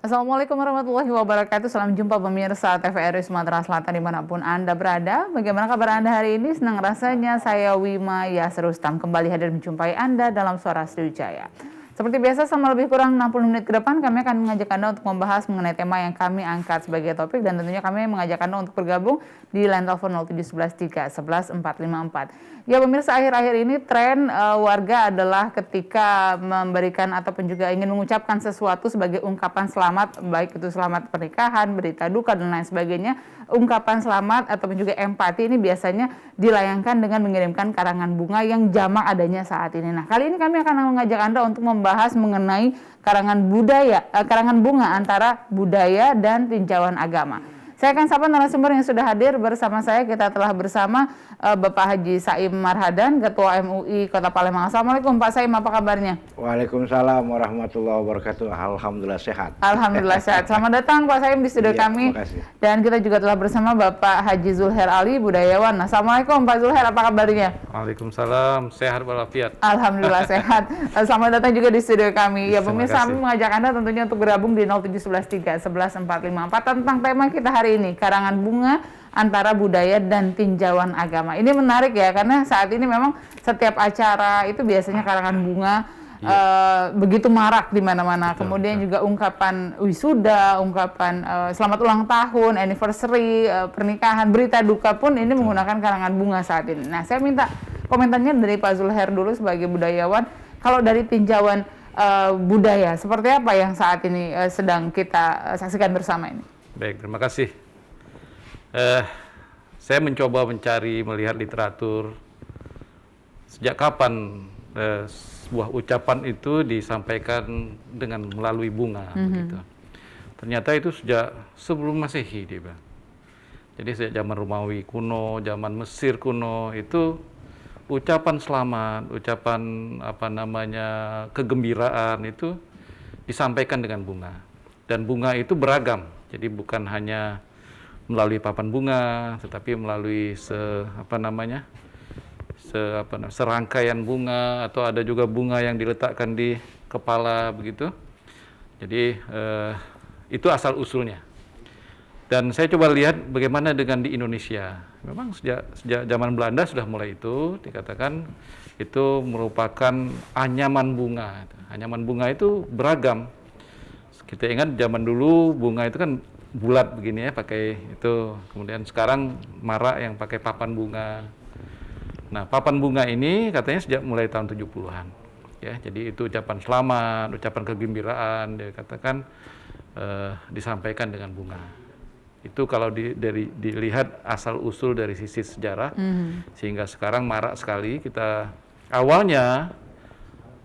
Assalamualaikum warahmatullahi wabarakatuh. Salam jumpa pemirsa TVRI Sumatera Selatan dimanapun Anda berada. Bagaimana kabar Anda hari ini? Senang rasanya saya Wima Yasir Rustam kembali hadir menjumpai Anda dalam Suara Sriwijaya. Seperti biasa selama lebih kurang 60 menit ke depan kami akan mengajak Anda untuk membahas mengenai tema yang kami angkat sebagai topik dan tentunya kami mengajak Anda untuk bergabung di line telepon 07113111454. Ya pemirsa, akhir-akhir ini tren warga adalah ketika memberikan ataupun juga ingin mengucapkan sesuatu sebagai ungkapan selamat, baik itu selamat pernikahan, berita duka dan lain sebagainya. Ungkapan selamat ataupun juga empati ini biasanya dilayangkan dengan mengirimkan karangan bunga yang jamak adanya saat ini. Nah, kali ini kami akan mengajak Anda untuk membahas mengenai karangan bunga antara budaya dan tinjauan agama. Saya akan sapa narasumber yang sudah hadir bersama saya. Kita telah bersama Bapak Haji Saim Marhadan, Ketua MUI Kota Palembang. Assalamualaikum Pak Saim, apa kabarnya? Waalaikumsalam warahmatullahi wabarakatuh. Alhamdulillah sehat. Alhamdulillah sehat. Selamat datang Pak Saim di studio kami. Dan kita juga telah bersama Bapak Haji Zulher Ali, budayawan. Assalamualaikum Pak Zulher, apa kabarnya? Waalaikumsalam, sehat walafiat. Alhamdulillah sehat. Selamat datang juga di studio kami. Ya pemirsa, kami mengajak Anda tentunya untuk bergabung di 07113111454 tentang tema kita hari ini, karangan bunga antara budaya dan tinjauan agama. Ini menarik ya, karena saat ini memang setiap acara itu biasanya karangan bunga begitu marak di mana-mana. Kemudian juga ungkapan wisuda, ungkapan selamat ulang tahun, anniversary, pernikahan, berita duka pun ini menggunakan karangan bunga saat ini. Nah, saya minta komentarnya dari Pak Zulher dulu sebagai budayawan. Kalau dari tinjauan budaya, seperti apa yang saat ini sedang kita saksikan bersama ini? Baik, terima kasih. Saya mencoba melihat literatur sejak kapan sebuah ucapan itu disampaikan dengan melalui bunga, begitu. Ternyata itu sejak sebelum Masehi, dia bilang. Jadi sejak zaman Romawi kuno, zaman Mesir kuno itu ucapan selamat, ucapan kegembiraan itu disampaikan dengan bunga. Dan bunga itu beragam. Jadi bukan hanya melalui papan bunga, tetapi melalui serangkaian bunga, atau ada juga bunga yang diletakkan di kepala begitu. Jadi itu asal usulnya. Dan saya coba lihat bagaimana dengan di Indonesia. Memang sejak zaman Belanda sudah mulai itu dikatakan itu merupakan anyaman bunga. Anyaman bunga itu beragam. Kita ingat zaman dulu bunga itu kan bulat begini ya, pakai itu. Kemudian sekarang marak yang pakai papan bunga. Nah, papan bunga ini katanya sejak mulai tahun 70-an. Ya, jadi itu ucapan selamat, ucapan kegembiraan, dia katakan disampaikan dengan bunga. Itu kalau dilihat asal usul dari sisi sejarah, sehingga sekarang marak sekali kita. Awalnya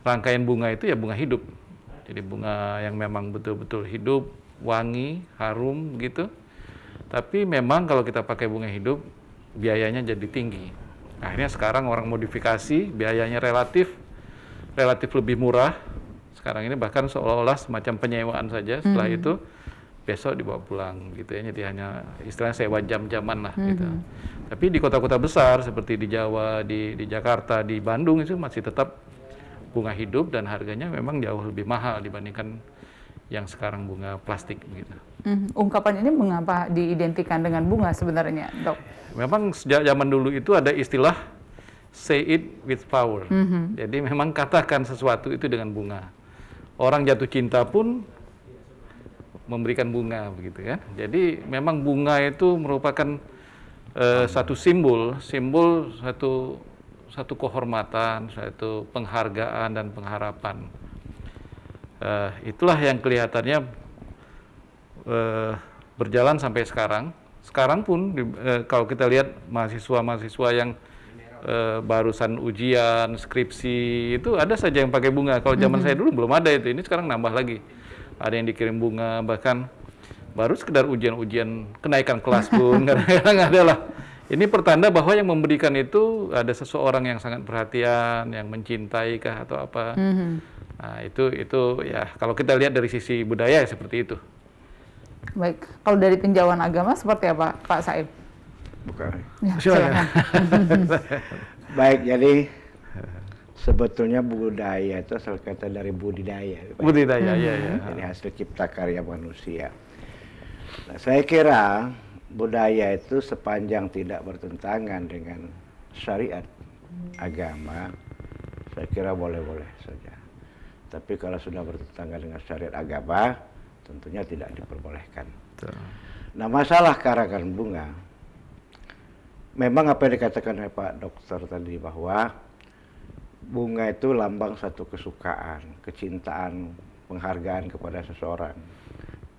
rangkaian bunga itu ya bunga hidup. Jadi bunga yang memang betul-betul hidup, wangi, harum gitu. Tapi memang kalau kita pakai bunga hidup, biayanya jadi tinggi. Akhirnya sekarang orang modifikasi, biayanya relatif lebih murah. Sekarang ini bahkan seolah-olah semacam penyewaan saja. Setelah itu besok dibawa pulang gitu ya. Jadi hanya istilahnya sewa jam-jaman lah gitu. Tapi di kota-kota besar seperti di Jawa, di Jakarta, di Bandung itu masih tetap bunga hidup dan harganya memang jauh lebih mahal dibandingkan yang sekarang bunga plastik begitu. Ungkapan ini mengapa diidentikan dengan bunga sebenarnya, Dok? Memang sejak zaman dulu itu ada istilah say it with power. Jadi memang katakan sesuatu itu dengan bunga. Orang jatuh cinta pun memberikan bunga begitu kan. Jadi memang bunga itu merupakan satu simbol satu kehormatan, satu penghargaan dan pengharapan. Itulah yang kelihatannya berjalan sampai sekarang. Sekarang pun kalau kita lihat mahasiswa yang barusan ujian, skripsi, itu ada saja yang pakai bunga. Kalau zaman saya dulu belum ada itu, ini sekarang nambah lagi. Ada yang dikirim bunga, bahkan baru sekedar ujian-ujian kenaikan kelas pun kadang-kadang ada lah. Ini pertanda bahwa yang memberikan itu ada seseorang yang sangat perhatian, yang mencintai kah atau apa. Nah, itu ya kalau kita lihat dari sisi budaya ya seperti itu. Baik, kalau dari tinjauan agama seperti apa, Pak Saim? Bukan. Ya, silakan. Baik, jadi Sebetulnya budaya itu asal kata dari budidaya. Budidaya, ya, ya. Jadi hasil cipta karya manusia. Nah, saya kira budaya itu sepanjang tidak bertentangan dengan syariat agama, saya kira boleh-boleh saja. Tapi kalau sudah bertentangan dengan syariat agama, tentunya tidak diperbolehkan. Betul. Nah, masalah karangan bunga, memang apa yang dikatakan oleh Pak Dokter tadi bahwa bunga itu lambang satu kesukaan, kecintaan, penghargaan kepada seseorang.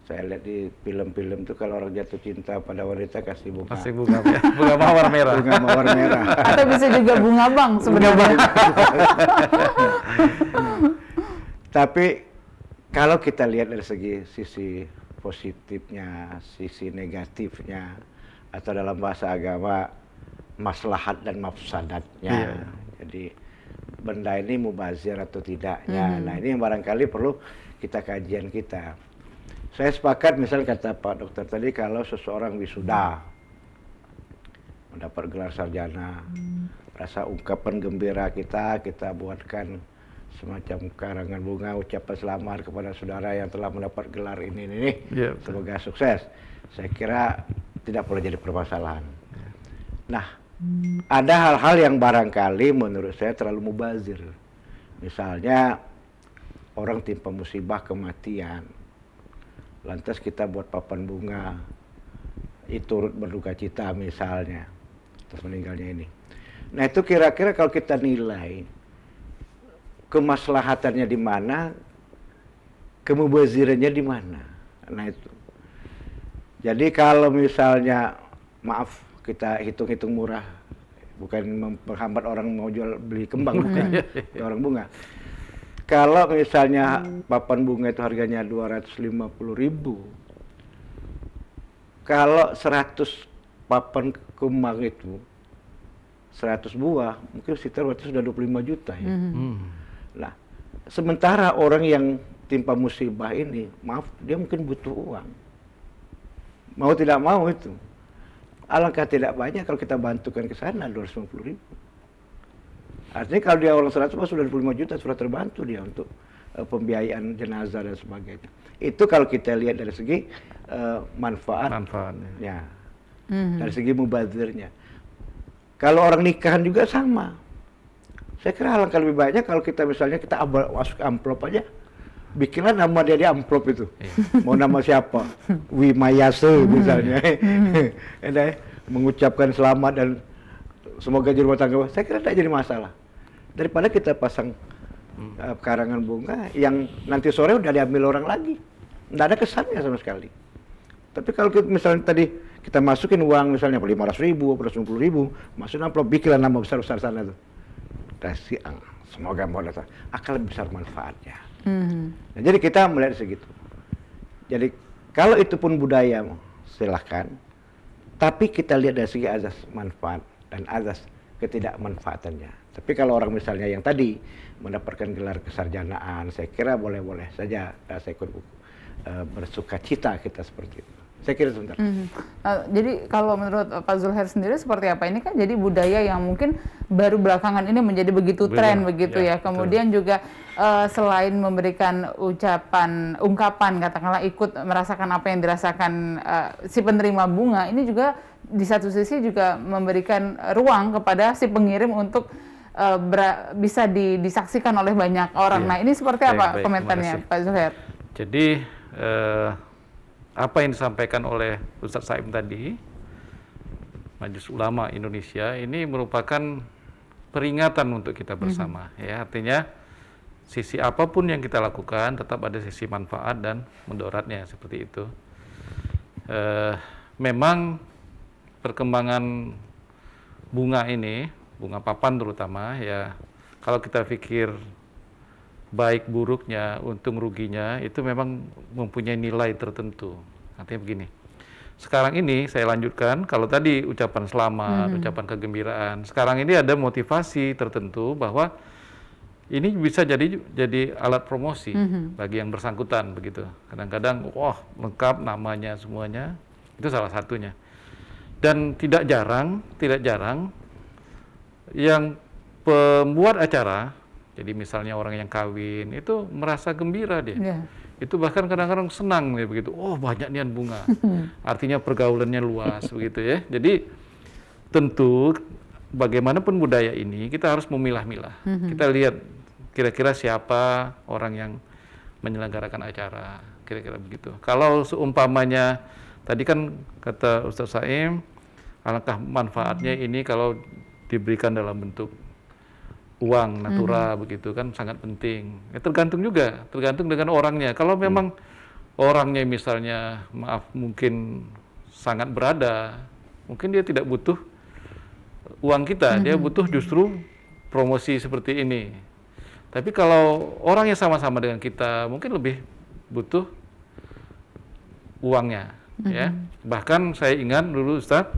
Saya lihat di film-film itu kalau orang jatuh cinta pada wanita kasih bunga. Kasih bunga, ya. Bunga mawar merah. Bunga mawar merah. Atau bisa juga bunga bang sebenarnya. Tapi kalau kita lihat dari segi sisi positifnya, sisi negatifnya, atau dalam bahasa agama maslahat dan mafsadatnya. Iya. Jadi benda ini mubazir atau tidaknya. Nah, ini yang barangkali perlu kita kajian kita. Saya sepakat misalnya kata Pak Dokter tadi, kalau seseorang wisuda mendapat gelar sarjana, rasa ungkapan gembira kita buatkan semacam karangan bunga ucapan selamat kepada saudara yang telah mendapat gelar ini. Yeah, semoga sukses. Saya kira tidak perlu jadi permasalahan. Nah, ada hal-hal yang barangkali menurut saya terlalu mubazir. Misalnya orang timpa musibah kematian, lantas kita buat papan bunga, itu turut berduka cita misalnya atas meninggalnya ini. Nah, itu kira-kira kalau kita nilai kemaslahatannya di mana, kemubazirannya di mana. Nah, itu. Jadi kalau misalnya, maaf, kita hitung-hitung murah, bukan menghambat orang mau jual beli kembang, bukan, orang bunga. Kalau misalnya papan bunga itu harganya 250.000, kalau 100 papan kembang itu 100 buah, mungkin sekitar waktu sudah 25 juta ya. Nah, sementara orang yang timpa musibah ini, maaf, dia mungkin butuh uang. Mau tidak mau itu. Alangkah tidak banyak kalau kita bantukan ke sana 250.000. Artinya kalau dia orang 100 sudah 25 juta sudah terbantu dia untuk pembiayaan jenazah dan sebagainya. Itu kalau kita lihat dari segi manfaatnya. Ya. Dari segi mubazirnya. Kalau orang nikahan juga sama. Saya kira alangkah lebih banyak kalau kita misalnya kita masuk amplop aja. Bikinlah nama dia di amplop itu. Mau nama siapa? Wimayase misalnya. Mengucapkan selamat dan semoga jadi rumah tangga. Saya kira tidak jadi masalah. Daripada kita pasang karangan bunga yang nanti sore udah diambil orang lagi. Tidak ada kesannya sama sekali. Tapi kalau kita, misalnya tadi kita masukin uang misalnya 500.000, 150.000, masukin amplop, bikinlah nama besar-besar sana tuh. Kasih semoga mau datang. Akan lebih besar manfaatnya. Nah, jadi kita melihat segitu. Jadi kalau itu pun budaya, silahkan. Tapi kita lihat dari segi azas manfaat dan azas ketidakmanfaatannya. Tapi kalau orang misalnya yang tadi mendapatkan gelar kesarjanaan, saya kira boleh-boleh saja. Saya ikut bersuka cita kita seperti itu. Saya kira sebentar. Jadi kalau menurut Pak Zulher sendiri seperti apa? Ini kan jadi budaya yang mungkin baru belakangan ini menjadi begitu tren begitu ya. Kemudian juga selain memberikan ungkapan katakanlah ikut merasakan apa yang dirasakan si penerima bunga, ini juga di satu sisi juga memberikan ruang kepada si pengirim untuk bisa disaksikan oleh banyak orang. Nah, ini seperti apa komentarnya Pak Zulher? Jadi apa yang disampaikan oleh Ustadz Saim tadi, Majelis Ulama Indonesia, ini merupakan peringatan untuk kita bersama. Ya, artinya sisi apapun yang kita lakukan tetap ada sisi manfaat dan mudaratnya, seperti itu. Memang perkembangan bunga ini, bunga papan terutama, ya kalau kita pikir baik buruknya, untung ruginya, itu memang mempunyai nilai tertentu. Artinya begini, sekarang ini saya lanjutkan, kalau tadi ucapan selamat, ucapan kegembiraan, sekarang ini ada motivasi tertentu bahwa ini bisa jadi alat promosi bagi yang bersangkutan begitu. Kadang-kadang, wah lengkap namanya semuanya, itu salah satunya. Dan tidak jarang yang pembuat acara Jadi misalnya orang yang kawin itu merasa gembira dia. Iya. Itu bahkan kadang-kadang senang ya begitu. Oh, banyak nian bunga. Artinya pergaulannya luas begitu ya. Jadi tentu bagaimanapun budaya ini kita harus memilah-milah. Kita lihat kira-kira siapa orang yang menyelenggarakan acara, kira-kira begitu. Kalau seumpamanya tadi kan kata Ustaz Saim, alangkah manfaatnya ini kalau diberikan dalam bentuk uang natura begitu kan sangat penting. Ya, tergantung dengan orangnya. Kalau memang orangnya misalnya maaf mungkin sangat berada, mungkin dia tidak butuh uang kita, dia butuh justru promosi seperti ini. Tapi kalau orangnya sama-sama dengan kita, mungkin lebih butuh uangnya. Ya, bahkan saya ingat dulu Ustaz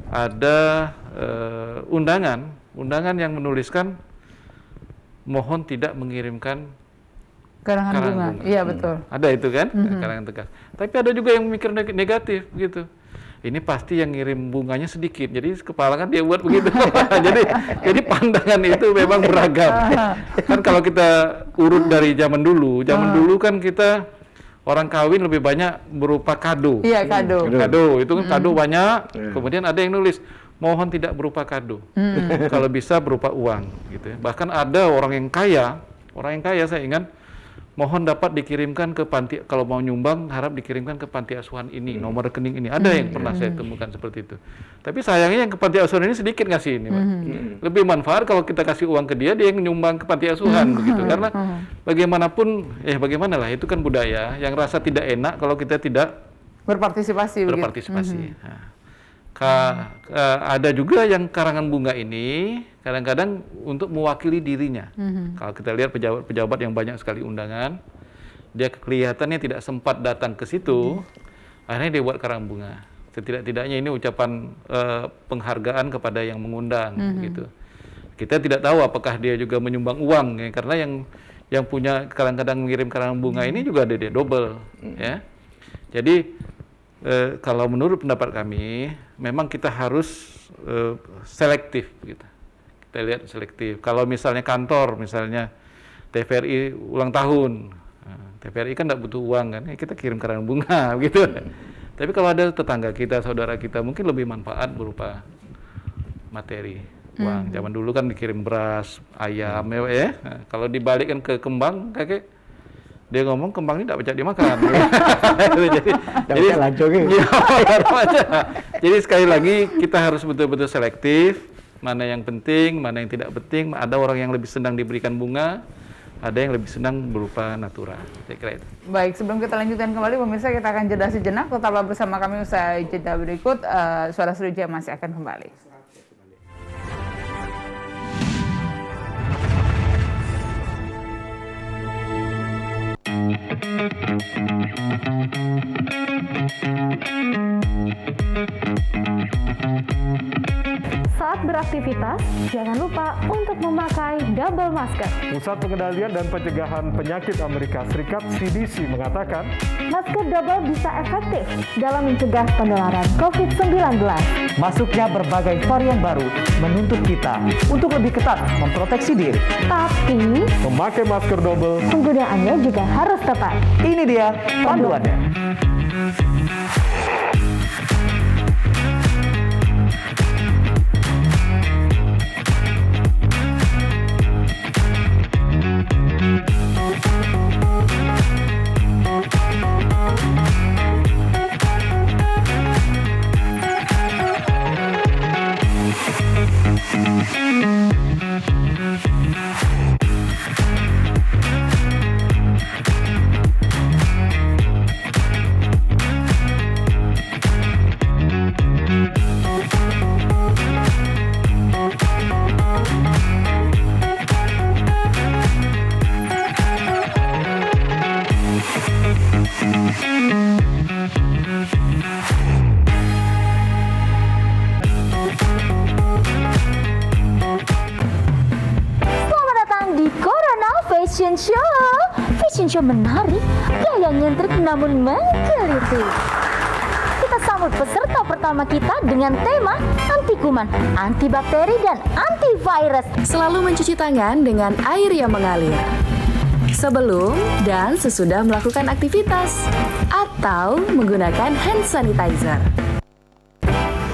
ada undangan yang menuliskan mohon tidak mengirimkan Karangan bunga. Iya betul. Ada itu kan, karangan tegas. Tapi ada juga yang mikir negatif gitu. Ini pasti yang ngirim bunganya sedikit, jadi kepala kan dia buat begitu. jadi pandangan itu memang beragam. Kan kalau kita urut dari zaman dulu kan kita orang kawin lebih banyak berupa kado. Iya, kado. Kado itu kan kado banyak. Kemudian ada yang nulis mohon tidak berupa kado, kalau bisa berupa uang, gitu ya. Bahkan ada orang yang kaya saya ingat, mohon dapat dikirimkan ke panti, kalau mau nyumbang harap dikirimkan ke panti asuhan ini, nomor rekening ini. Ada yang pernah saya temukan seperti itu. Tapi sayangnya yang ke panti asuhan ini sedikit ngasih ini, Pak. Lebih manfaat kalau kita kasih uang ke dia yang nyumbang ke panti asuhan, begitu. Karena bagaimanapun, bagimanalah itu kan budaya yang rasa tidak enak kalau kita tidak Berpartisipasi. Nah, ada juga yang karangan bunga ini kadang-kadang untuk mewakili dirinya. Kalau kita lihat pejabat-pejabat yang banyak sekali undangan, dia kelihatannya tidak sempat datang ke situ, akhirnya dia buat karangan bunga. Setidak-tidaknya ini ucapan penghargaan kepada yang mengundang, gitu. Kita tidak tahu apakah dia juga menyumbang uang, ya, karena yang punya kadang-kadang mengirim karangan bunga ini juga ada dia double, ya. Jadi kalau menurut pendapat kami, memang kita harus selektif, gitu. Kita lihat selektif. Kalau misalnya kantor, misalnya TVRI ulang tahun, TVRI kan tidak butuh uang kan, kita kirim karangan bunga, gitu. Tapi kalau ada tetangga kita, saudara kita, mungkin lebih manfaat berupa materi, uang. Zaman dulu kan dikirim beras, ayam, ya. Nah, kalau dibalikkan ke kembang, kakek, dia ngomong kembang ini tidak bisa dimakan. Jadi sekali lagi kita harus betul-betul selektif, mana yang penting, mana yang tidak penting. Ada orang yang lebih senang diberikan bunga, ada yang lebih senang berupa natura. Saya kira itu. Baik, sebelum kita lanjutkan kembali, pemirsa, kita akan jeda sejenak. Tetaplah bersama kami usai jeda berikut. Suara Sriwijaya masih akan kembali. Saat beraktivitas, jangan lupa untuk memakai double masker. Pusat Pengendalian dan Pencegahan Penyakit Amerika Serikat (CDC) mengatakan, Masker double bisa efektif dalam mencegah penularan COVID-19. Masuknya berbagai varian baru menuntut kita untuk lebih ketat memproteksi diri. Tapi, memakai masker double penggunaannya juga harus tepat. Ini dia panduannya. Fashion show menarik, gaya nyentrik namun menggeliti. Kita sambut peserta pertama kita dengan tema anti kuman, antibakteri, dan antivirus. Selalu mencuci tangan dengan air yang mengalir. Sebelum dan sesudah melakukan aktivitas. Atau menggunakan hand sanitizer.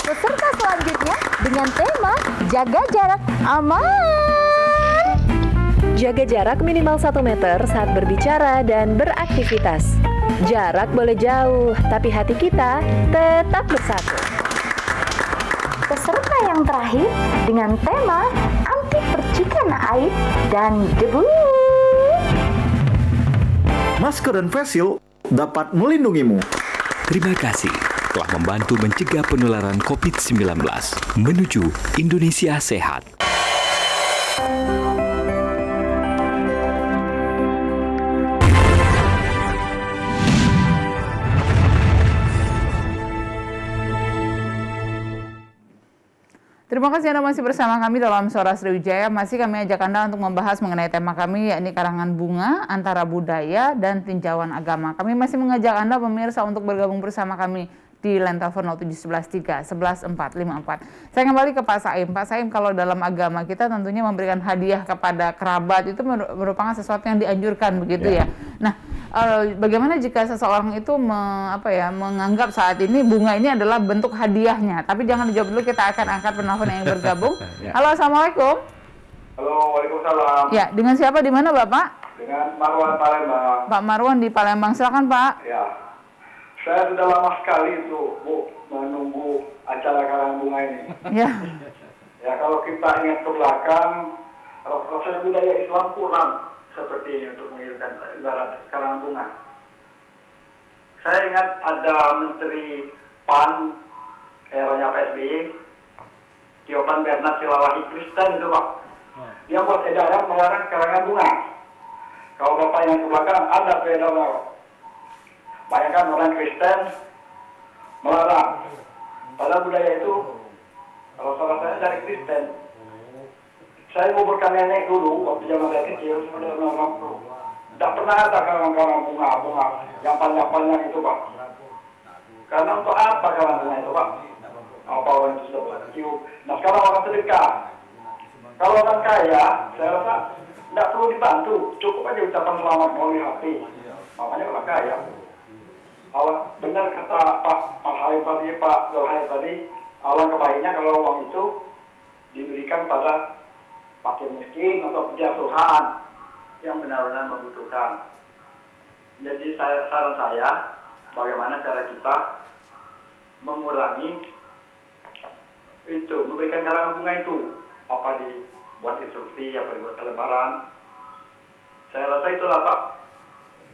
Peserta selanjutnya dengan tema jaga jarak aman. Jaga jarak minimal 1 meter saat berbicara dan beraktivitas. Jarak boleh jauh, tapi hati kita tetap bersatu. Peserta yang terakhir dengan tema anti percikan air dan debu. Masker dan face shield dapat melindungimu. Terima kasih telah membantu mencegah penularan COVID-19 menuju Indonesia sehat. Terima kasih Anda masih bersama kami dalam Suara Sriwijaya. Masih kami ajak Anda untuk membahas mengenai tema kami, yakni karangan bunga antara budaya dan tinjauan agama. Kami masih mengajak Anda pemirsa untuk bergabung bersama kami di line telepon 07113 11 454. Saya kembali ke Pak Saim. Pak Saim, kalau dalam agama kita tentunya memberikan hadiah kepada kerabat itu merupakan sesuatu yang dianjurkan begitu ya. Nah, bagaimana jika seseorang itu menganggap saat ini bunga ini adalah bentuk hadiahnya? Tapi jangan dijawab dulu, kita akan angkat penelpon yang bergabung. Halo, assalamualaikum. Halo, waalaikumsalam. Ya, dengan siapa di mana Bapak? Dengan Marwan Palembang. Pak Marwan di Palembang, silakan Pak. Ya, saya sudah lama sekali itu Bu menunggu acara karangan bunga ini. Ya. Ya, kalau kita ingat ke belakang, proses budaya Islam kurang seperti ini untuk mengirimkan ibarat karangan bunga. Saya ingat ada Menteri PAN eranya PSBY, Tiopan Bernard Silalahi Kristen itu Pak. Dia buat edaran melarang karangan bunga. Kalau Bapak yang ke belakang ada edaran. Bayangkan orang Kristen melarang. Padahal budaya itu, kalau salah saya dari Kristen. Saya nguburkan nenek dulu, waktu zaman saya kecil, 1960. Tidak pernah ada karangan bunga yang panjang-panjang itu Pak. Karena untuk apa karangan bunga itu Pak? Apa orang itu sudah bercium. Nah sekarang orang sedekah. Kalau orang kaya, saya rasa tidak perlu dibantu. Cukup aja ucapan selamat melalui HP. Makanya orang kaya. Allah benar kata Pak Halim tadi, Pak Zulhair tadi, alangkah baiknya kalau uang itu diberikan pada fakir miskin atau pekerjaan yang benar-benar membutuhkan. Jadi saran saya, bagaimana cara kita mengurangi itu, memberikan karangan bunga itu, apa dibuat instruksi, apa dibuat lembaran. Saya rasa itulah Pak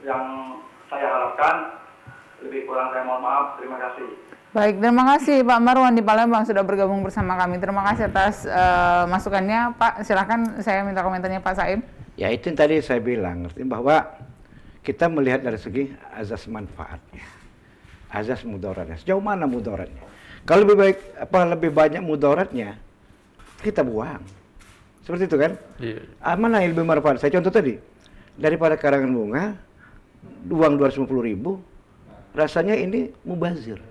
yang saya harapkan. Lebih kurang saya mohon maaf, terima kasih. Baik, terima kasih Pak Marwan di Palembang sudah bergabung bersama kami. Terima kasih atas masukannya Pak. Silakan saya minta komentarnya Pak Saim. Ya itu yang tadi saya bilang, bahwa kita melihat dari segi azas manfaatnya, azas mudaratnya. Sejauh mana mudaratnya? Kalau lebih banyak mudaratnya, kita buang. Seperti itu kan? Iya. Mana yang lebih manfaat? Saya contoh tadi, daripada karangan bunga, uang 250.000, rasanya ini mubazir.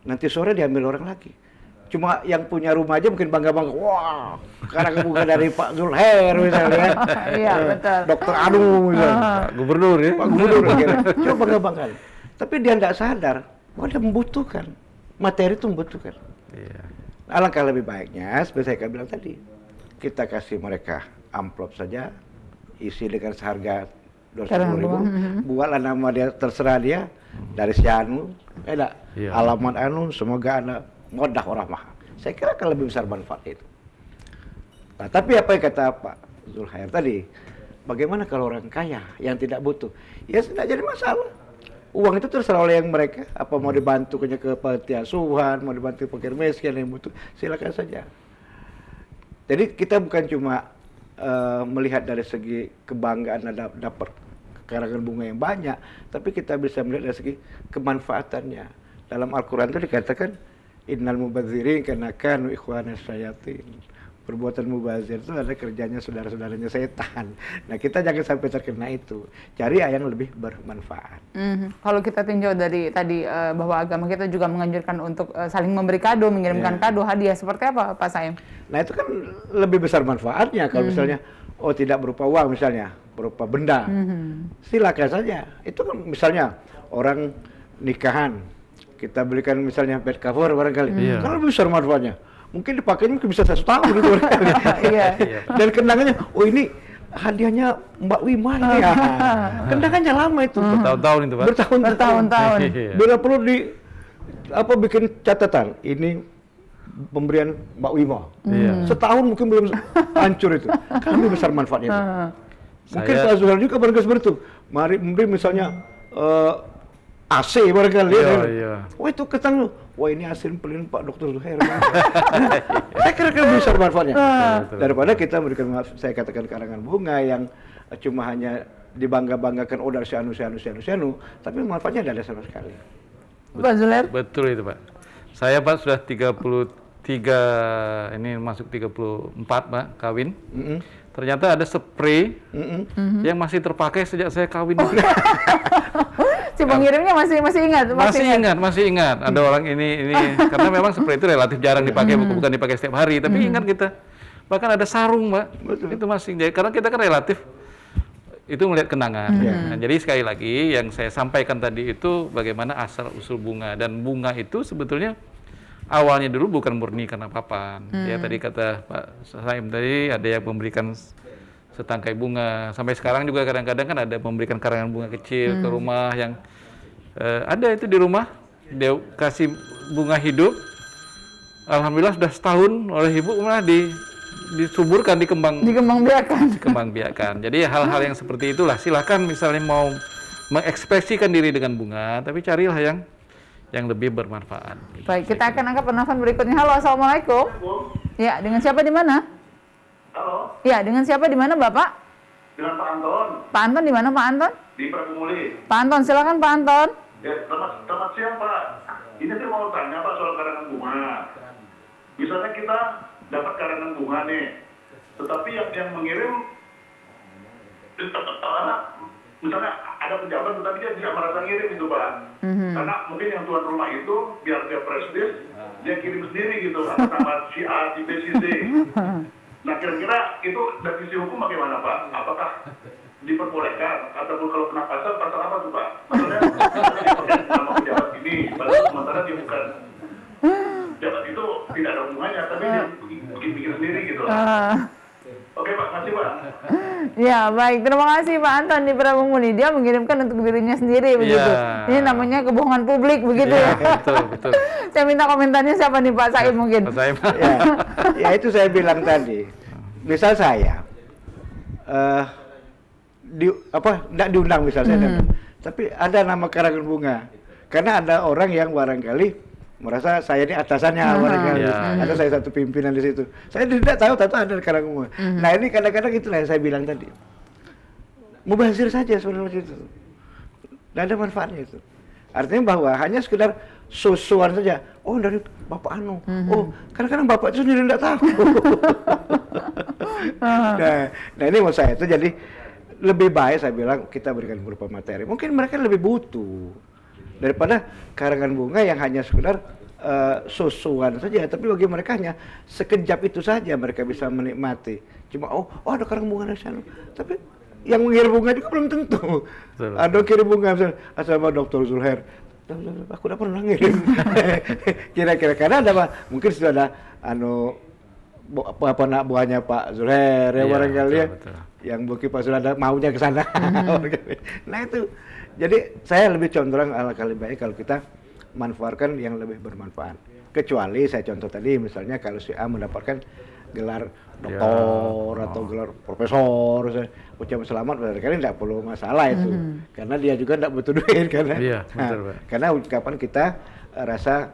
Nanti sore diambil orang lagi. Cuma yang punya rumah aja mungkin bangga-bangga. Wah, karangan bunga dari Pak Zulhair misalnya. Iya, betul. Dokter Anu misalnya. Pak Gubernur ya. Pak Gubernur akhirnya. Cuma bangga-bangga. Tapi dia tidak sadar bahwa dia membutuhkan. Materi itu membutuhkan. Iya. Alangkah lebih baiknya, seperti saya bilang tadi, kita kasih mereka amplop saja, isi dengan seharga 250.000, buatlah nama dia, terserah dia, dari si Anu, alamat Anu, semoga Anda ngodah orang mah. Saya kira akan lebih besar manfaat itu. Nah, tapi apa yang kata Pak Zulhair tadi, bagaimana kalau orang kaya yang tidak butuh? Ya tidak jadi masalah. Uang itu terserah oleh yang mereka, apa mau dibantu ke panti asuhan, mau dibantu fakir miskin yang butuh, silakan saja. Jadi kita bukan cuma melihat dari segi kebanggaan dapat karangan bunga yang banyak, tapi kita bisa melihat dari segi kemanfaatannya. Dalam Al-Quran itu dikatakan innal mubadzirin kana kanu ikhwanas syayatin. perbuatan mubazir itu adalah kerjanya saudara-saudaranya setan. Nah, kita jangan sampai terkena itu. Cari yang lebih bermanfaat. Kalau kita tinjau dari tadi bahwa agama kita juga menganjurkan untuk saling memberi kado, mengirimkan kado, hadiah, seperti apa Pak Saim? Nah, itu kan lebih besar manfaatnya kalau misalnya tidak berupa uang, misalnya berupa benda. Silakan saja. Itu kan misalnya orang nikahan, kita belikan misalnya bed cover barangkali. Kan lebih besar manfaatnya. Mungkin dipakainya mungkin bisa 1 tahun gitu barangkali. Dan kenangannya, oh ini hadiahnya Mbak Wima nih ya. Kenangannya lama itu. Bertahun-tahun itu, Pak. Bertahun-tahun. Bila perlu bikin catatan, ini pemberian Mbak Wima. Setahun mungkin belum hancur itu. Kan lebih besar manfaatnya itu. Mungkin Pak Zuhar juga barangkali seperti itu. Mari memberi misalnya AC barangkali. Wah itu kesan, wah ini AC pelin Pak Dr. Zuhair. Saya kira besar manfaatnya. Daripada kita memberikan, saya katakan karangan bunga yang cuma hanya dibangga-banggakan dari si anu, tapi manfaatnya tidak ada sama sekali. Pak Zuhair? Betul itu Pak. Saya Pak sudah 33, ini masuk 34 Pak, kawin. Ternyata ada spray yang masih terpakai sejak saya kawin. Si pengirimnya masih ingat? Masih ingat. Ada orang ini karena memang spray itu relatif jarang dipakai, bukan dipakai setiap hari, tapi ingat kita. Bahkan ada sarung, Mbak. Itu masih, karena kita kan relatif itu melihat kenangan. Nah, jadi sekali lagi yang saya sampaikan tadi itu bagaimana asal usul bunga, dan bunga itu sebetulnya awalnya dulu bukan murni karena papan. Ya tadi kata Pak Saim tadi ada yang memberikan setangkai bunga. Sampai sekarang juga kadang-kadang kan ada memberikan karangan bunga kecil ke rumah yang ada itu di rumah. Dia kasih bunga hidup. Alhamdulillah sudah setahun oleh ibu malah disuburkan, dikembangbiakan. Jadi hal-hal yang seperti itulah silakan misalnya mau mengekspresikan diri dengan bunga, tapi carilah yang lebih bermanfaat. Baik, kita akan angkat penelpon berikutnya. Halo, assalamualaikum. Ya, dengan siapa di mana? Halo. Ya, dengan siapa di mana, Bapak? Dengan Pak Anton. Pak Anton di mana, Pak Anton? Di Prabumuli. Pak Anton, silakan Pak Anton. Ya, selamat siang, Pak. Ini saya mau tanya, Pak, soal karangan bunga. Misalnya kita dapat karangan bunga nih, tetapi yang mengirim, misalnya ada pejabat, tetapi dia tidak merasa ngirim itu, Pak. Karena mungkin yang tuan rumah itu, biar dia prestis, dia kirim sendiri gitu, sama si A, si B, si D. Nah, kira-kira itu dari sisi hukum bagaimana, Pak? Apakah diperbolehkan? Ataupun kalau kena pasal apa tuh, Pak? Maksudnya, nama pejabat ini, padahal sementara dia bukan. Pejabat itu tidak ada hubungannya, tapi dia bikin sendiri gitu. Oke, Pak, makasih, Pak. Ya, baik. Terima kasih Pak Anton di Prabumuli. Dia mengirimkan untuk dirinya sendiri, begitu. Ini namanya kebohongan publik, begitu ya. Betul. Saya minta komentarnya siapa nih, Pak Saim mungkin? Pak Saim. Ya, itu saya bilang tadi. Misal saya, tidak diundang misalnya, tapi ada nama karangan bunga. Karena ada orang yang barangkali merasa saya ini atasannya barangkali, atau saya satu pimpinan di situ. Saya tidak tahu ada karangan bunga. Nah ini kadang-kadang itulah yang saya bilang tadi. Mubazir saja sebenarnya itu. Tidak ada manfaatnya itu. Artinya bahwa hanya sekedar susuan saja. Oh dari Bapak Anu. Oh kadang-kadang Bapak itu sendiri tidak tahu. nah ini maksud saya itu, jadi lebih baik saya bilang kita berikan berupa materi. Mungkin mereka lebih butuh daripada karangan bunga yang hanya sekedar susuan saja, tapi bagi mereka hanya sekejap itu saja mereka bisa menikmati. Cuma ada karangan bunga dari sana, tapi yang mengirim bunga juga belum tentu. Ada kirim bunga misalnya sama Dr. Zuhair, aku udah pernah ngirim. Kira-kira karena ada apa? Mungkin sudah ada anak buahnya Pak Zuhair ya barangkali ya, yang mungkin Pak Zuhair ada maunya ke sana. Nah itu. Jadi saya lebih condong alangkah lebih baik kalau kita manfaatkan yang lebih bermanfaat. Kecuali saya contoh tadi misalnya kalau si A mendapatkan gelar doktor atau gelar profesor, ucapan selamat barangkali tidak perlu masalah itu. Karena dia juga tidak butuh duit karena ucapan kita rasa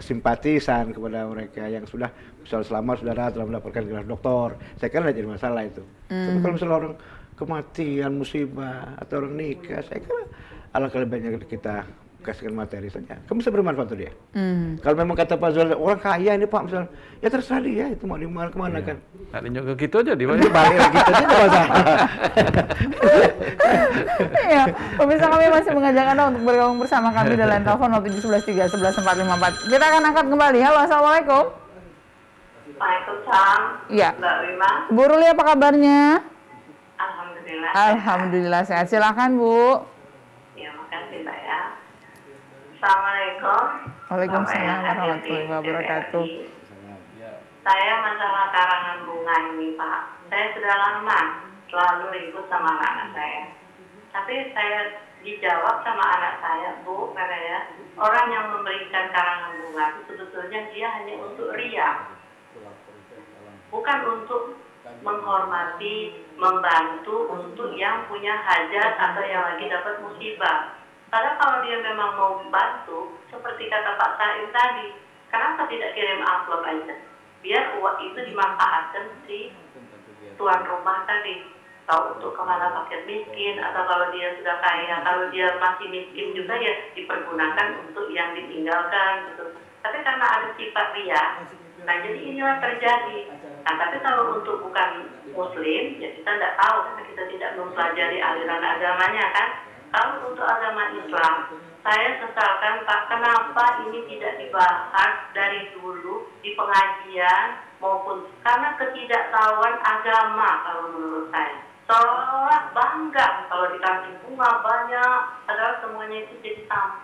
simpatisan kepada mereka yang sudah misal selamat saudara telah mendapatkan gelar doktor. Saya kira tidak jadi masalah itu. Tapi kalau misalnya orang kematian, musibah, atau orang nikah, saya kira alangkah lebih banyak kita kasihkan materi saja. Kamu bisa bermanfaat untuk dia. Kalau memang kata Pak Zul, orang kaya ini Pak misalnya, ya terserah dia itu mau dimana kemana kan. Nggak tunjuk ke gitu aja, Balik lagi gitu aja masalah. Iya, pemirsa kami masih mengajak Anda untuk bergabung bersama kami di line telepon 0713 11 454. Kita akan angkat kembali. Halo, assalamualaikum. Waalaikumsalam. Iya. Mbak Wima. Bu Ruli, apa kabarnya? Alhamdulillah. Alhamdulillah sehat. Silakan Bu. Ya, makasih Mbak ya. Assalamualaikum. Waalaikumsalam warahmatullahi wabarakatuh. Saya masalah karangan bunga ini Pak. Saya sudah lama selalu ribut sama anak saya. Tapi saya dijawab sama anak saya, Bu, katanya orang yang memberikan karangan bunga itu sebetulnya dia hanya untuk ria. Bukan untuk menghormati, membantu untuk yang punya hajat atau yang lagi dapat musibah. Padahal kalau dia memang mau membantu, seperti kata Pak Saim tadi, kenapa tidak kirim amplop aja? Biar uang itu dimanfaatkan si tuan rumah tadi. Tahu untuk kemana paket miskin, atau kalau dia sudah kaya, kalau dia masih miskin juga ya dipergunakan untuk yang ditinggalkan gitu. Tapi karena ada sifat ria, nah jadi inilah terjadi. Nah tapi kalau untuk bukan muslim, ya kita tidak tahu karena kita tidak mempelajari aliran agamanya kan. Kalau untuk agama Islam, saya sesalkan Pak, kenapa ini tidak dibahas dari dulu di pengajian maupun karena ketidaktahuan agama kalau menurut saya. Seolah bangga kalau dikasih bunga banyak, padahal semuanya itu jadi sama.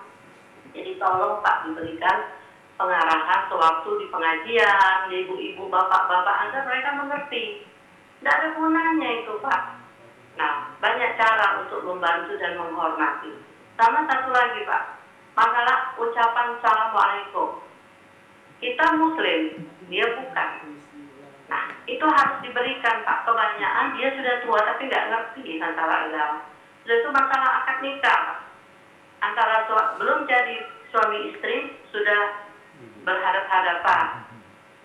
Jadi tolong Pak diberikan pengarahan sewaktu di pengajian, di ibu-ibu, bapak-bapak agar mereka mengerti. Tidak ada gunanya itu Pak. Nah, banyak cara untuk membantu dan menghormati. Sama satu lagi Pak, masalah ucapan Assalamualaikum. Kita Muslim, dia bukan. Nah, itu harus diberikan Pak. Kebanyakan dia sudah tua tapi nggak ngerti antara agama. Sudah itu masalah akad nikah Pak. Antara belum jadi suami istri sudah berhadap-hadapan.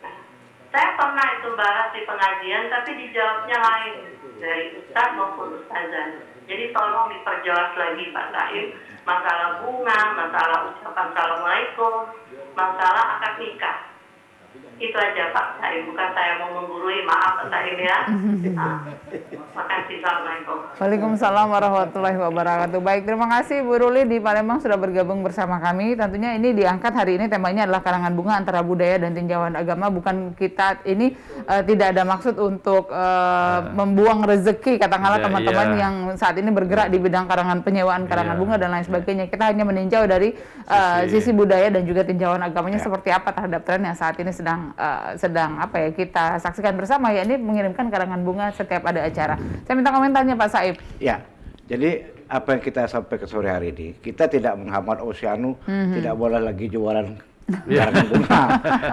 Nah, saya pernah itu bahas di pengajian tapi dijawabnya lain dari ustaz maupun ustazah. Jadi tolong diperjelas lagi Pak Saim, masalah bunga, masalah ucapan Assalamualaikum, masalah akad nikah. Itu aja Pak Saim, bukan saya mau menggurui, maaf Pak Saim ya. Nah, makasih, Assalamualaikum. Waalaikumsalam warahmatullahi wabarakatuh. Baik, terima kasih Bu Ruli di Palembang sudah bergabung bersama kami. Tentunya ini diangkat hari ini temanya adalah karangan bunga antara budaya dan tinjauan agama. Bukan kita ini tidak ada maksud untuk membuang rezeki katakanlah teman-teman yang saat ini bergerak di bidang karangan penyewaan karangan bunga dan lain sebagainya. Kita hanya meninjau dari sisi budaya dan juga tinjauan agamanya seperti apa terhadap tren yang saat ini sedang apa ya kita saksikan bersama, ya ini mengirimkan karangan bunga setiap ada acara. Saya minta komentarnya Pak Saib. Ya, jadi apa yang kita sampaikan sore hari ini, kita tidak menghambat Anu tidak boleh lagi jualan karangan bunga.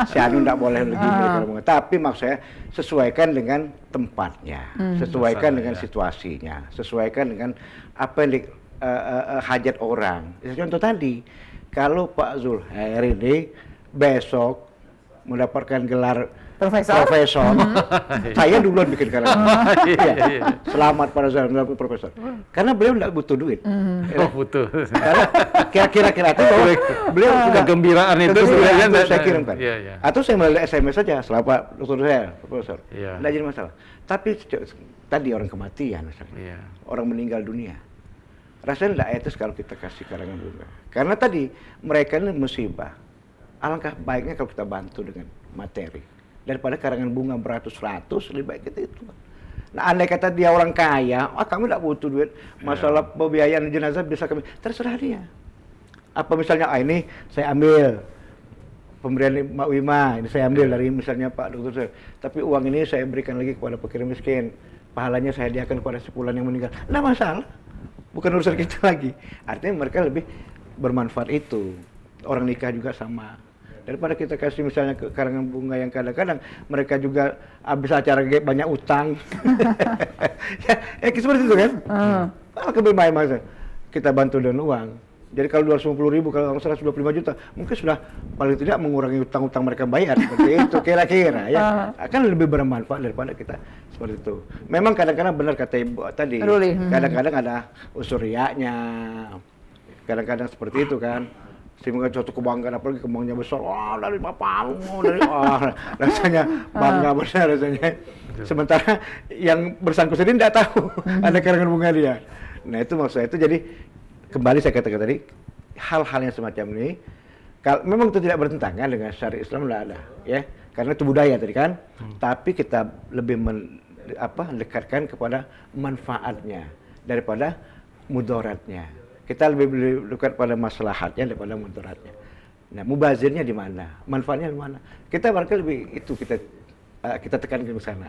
Si Anu tidak boleh lagi beli karangan bunga. Tapi maksudnya sesuaikan dengan tempatnya, sesuaikan dengan situasinya, sesuaikan dengan apa yang hajat orang. Contoh tadi, kalau Pak Zul hari ini besok mendapatkan gelar profesor, saya duluan bikin karangan. Selamat pada saya mendapat profesor. Karena beliau tidak butuh duit. Butuh. Karena kira-kira itu bahwa beliau sudah kegembiraan itu sebenarnya saya kirimkan. Atau saya melalui SMS saja, selamat dokter saya, profesor. Tidak jadi masalah. Tapi tadi orang kematian misalnya, orang meninggal dunia. Rasanya tidak etis kalau kita kasih karangan bunga. Karena tadi mereka ini musibah. Alangkah baiknya kalau kita bantu dengan materi daripada karangan bunga beratus-ratus, lebih baik kita itu. Nah, andai kata dia orang kaya, kami tidak butuh duit, masalah pembiayaan jenazah bisa kami, terserah dia. Apa misalnya, ini saya ambil pemberian Mbak Wima, ini saya ambil dari misalnya Pak Dokter, tapi uang ini saya berikan lagi kepada fakir miskin, pahalanya saya hadiahkan kepada sepulan yang meninggal. Tidak masalah, bukan urusan kita lagi. Artinya mereka lebih bermanfaat itu. Orang nikah juga sama. Daripada kita kasih misalnya ke karangan bunga yang kadang-kadang mereka juga habis acara banyak utang. Seperti itu kan? Kalau kebimai masa kita bantu dengan uang. Jadi kalau 250.000, kalau 125 juta, mungkin sudah paling tidak mengurangi utang-utang mereka bayar. Seperti itu kira-kira ya. Akan lebih bermanfaat daripada kita seperti itu. Memang kadang-kadang benar kata Ibu tadi. Kadang-kadang ada unsur riaknya. kadang-kadang seperti itu kan. Sehingga suatu kebanggaan, apalagi kembangnya besar, wah dari bapakmu, rasanya bangga benar rasanya. Sementara yang bersangkutan ini tidak tahu ada karangan bunga dia. Nah itu maksud saya itu, jadi kembali saya katakan tadi, hal-hal yang semacam ini, memang itu tidak bertentangan dengan syariat Islam, tidak ada, ya, karena itu budaya tadi kan. Tapi kita lebih mendekatkan kepada manfaatnya daripada mudaratnya. Kita lebih dekat pada maslahatnya daripada mudaratnya. Nah, mubazirnya di mana? Manfaatnya di mana? Kita barangkali lebih itu kita tekankan ke sana.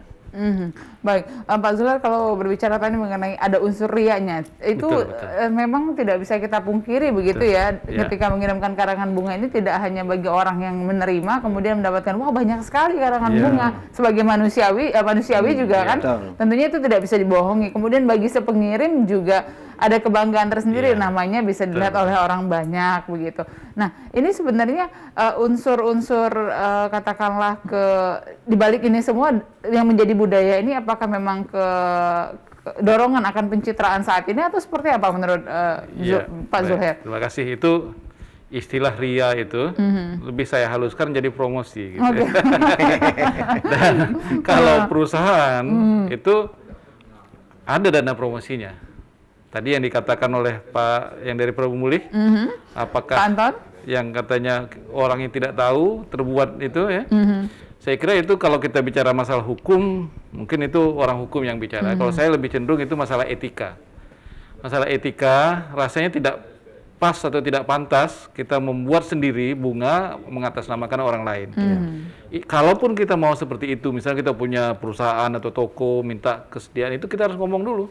Baik, Pak Zuhar, kalau berbicara tadi mengenai ada unsur riaknya, itu betul. Memang tidak bisa kita pungkiri begitu ya. Ketika mengirimkan karangan bunga ini tidak hanya bagi orang yang menerima kemudian mendapatkan wah banyak sekali karangan bunga, sebagai manusiawi juga kan. Tentunya itu tidak bisa dibohongi. Kemudian bagi si pengirim juga ada kebanggaan tersendiri, namanya bisa dilihat oleh orang banyak begitu. Nah, ini sebenarnya unsur-unsur katakanlah di balik ini semua yang menjadi budaya ini, apakah memang dorongan akan pencitraan saat ini atau seperti apa menurut Pak Zuhair? Terima kasih. Itu istilah ria itu lebih saya haluskan jadi promosi gitu. Okay. Dan kalau perusahaan itu ada dana promosinya. Tadi yang dikatakan oleh Pak yang dari Prabu Mulih, apakah Pak Anton? Yang katanya orang yang tidak tahu terbuat itu ya. Saya kira itu kalau kita bicara masalah hukum, mungkin itu orang hukum yang bicara. Kalau saya lebih cenderung itu masalah etika. Masalah etika rasanya tidak pas atau tidak pantas kita membuat sendiri bunga mengatasnamakan orang lain. Kalaupun kita mau seperti itu, misalnya kita punya perusahaan atau toko minta kesediaan, itu kita harus ngomong dulu.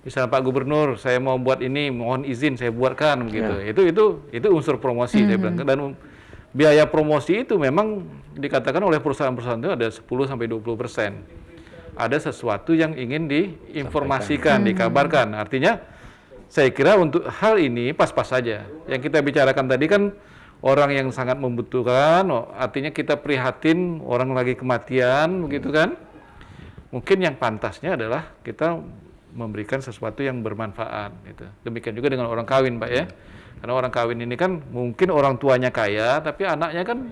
Misalnya Pak Gubernur, saya mau buat ini, mohon izin saya buatkan begitu. Itu unsur promosi saya bilang. Dan biaya promosi itu memang dikatakan oleh perusahaan-perusahaan itu ada 10-20%. Ada sesuatu yang ingin diinformasikan, dikabarkan. Artinya saya kira untuk hal ini pas-pas saja. Yang kita bicarakan tadi kan orang yang sangat membutuhkan, artinya kita prihatin orang lagi kematian begitu kan. Mungkin yang pantasnya adalah kita memberikan sesuatu yang bermanfaat gitu. Demikian juga dengan orang kawin, Pak ya. Karena orang kawin ini kan mungkin orang tuanya kaya tapi anaknya kan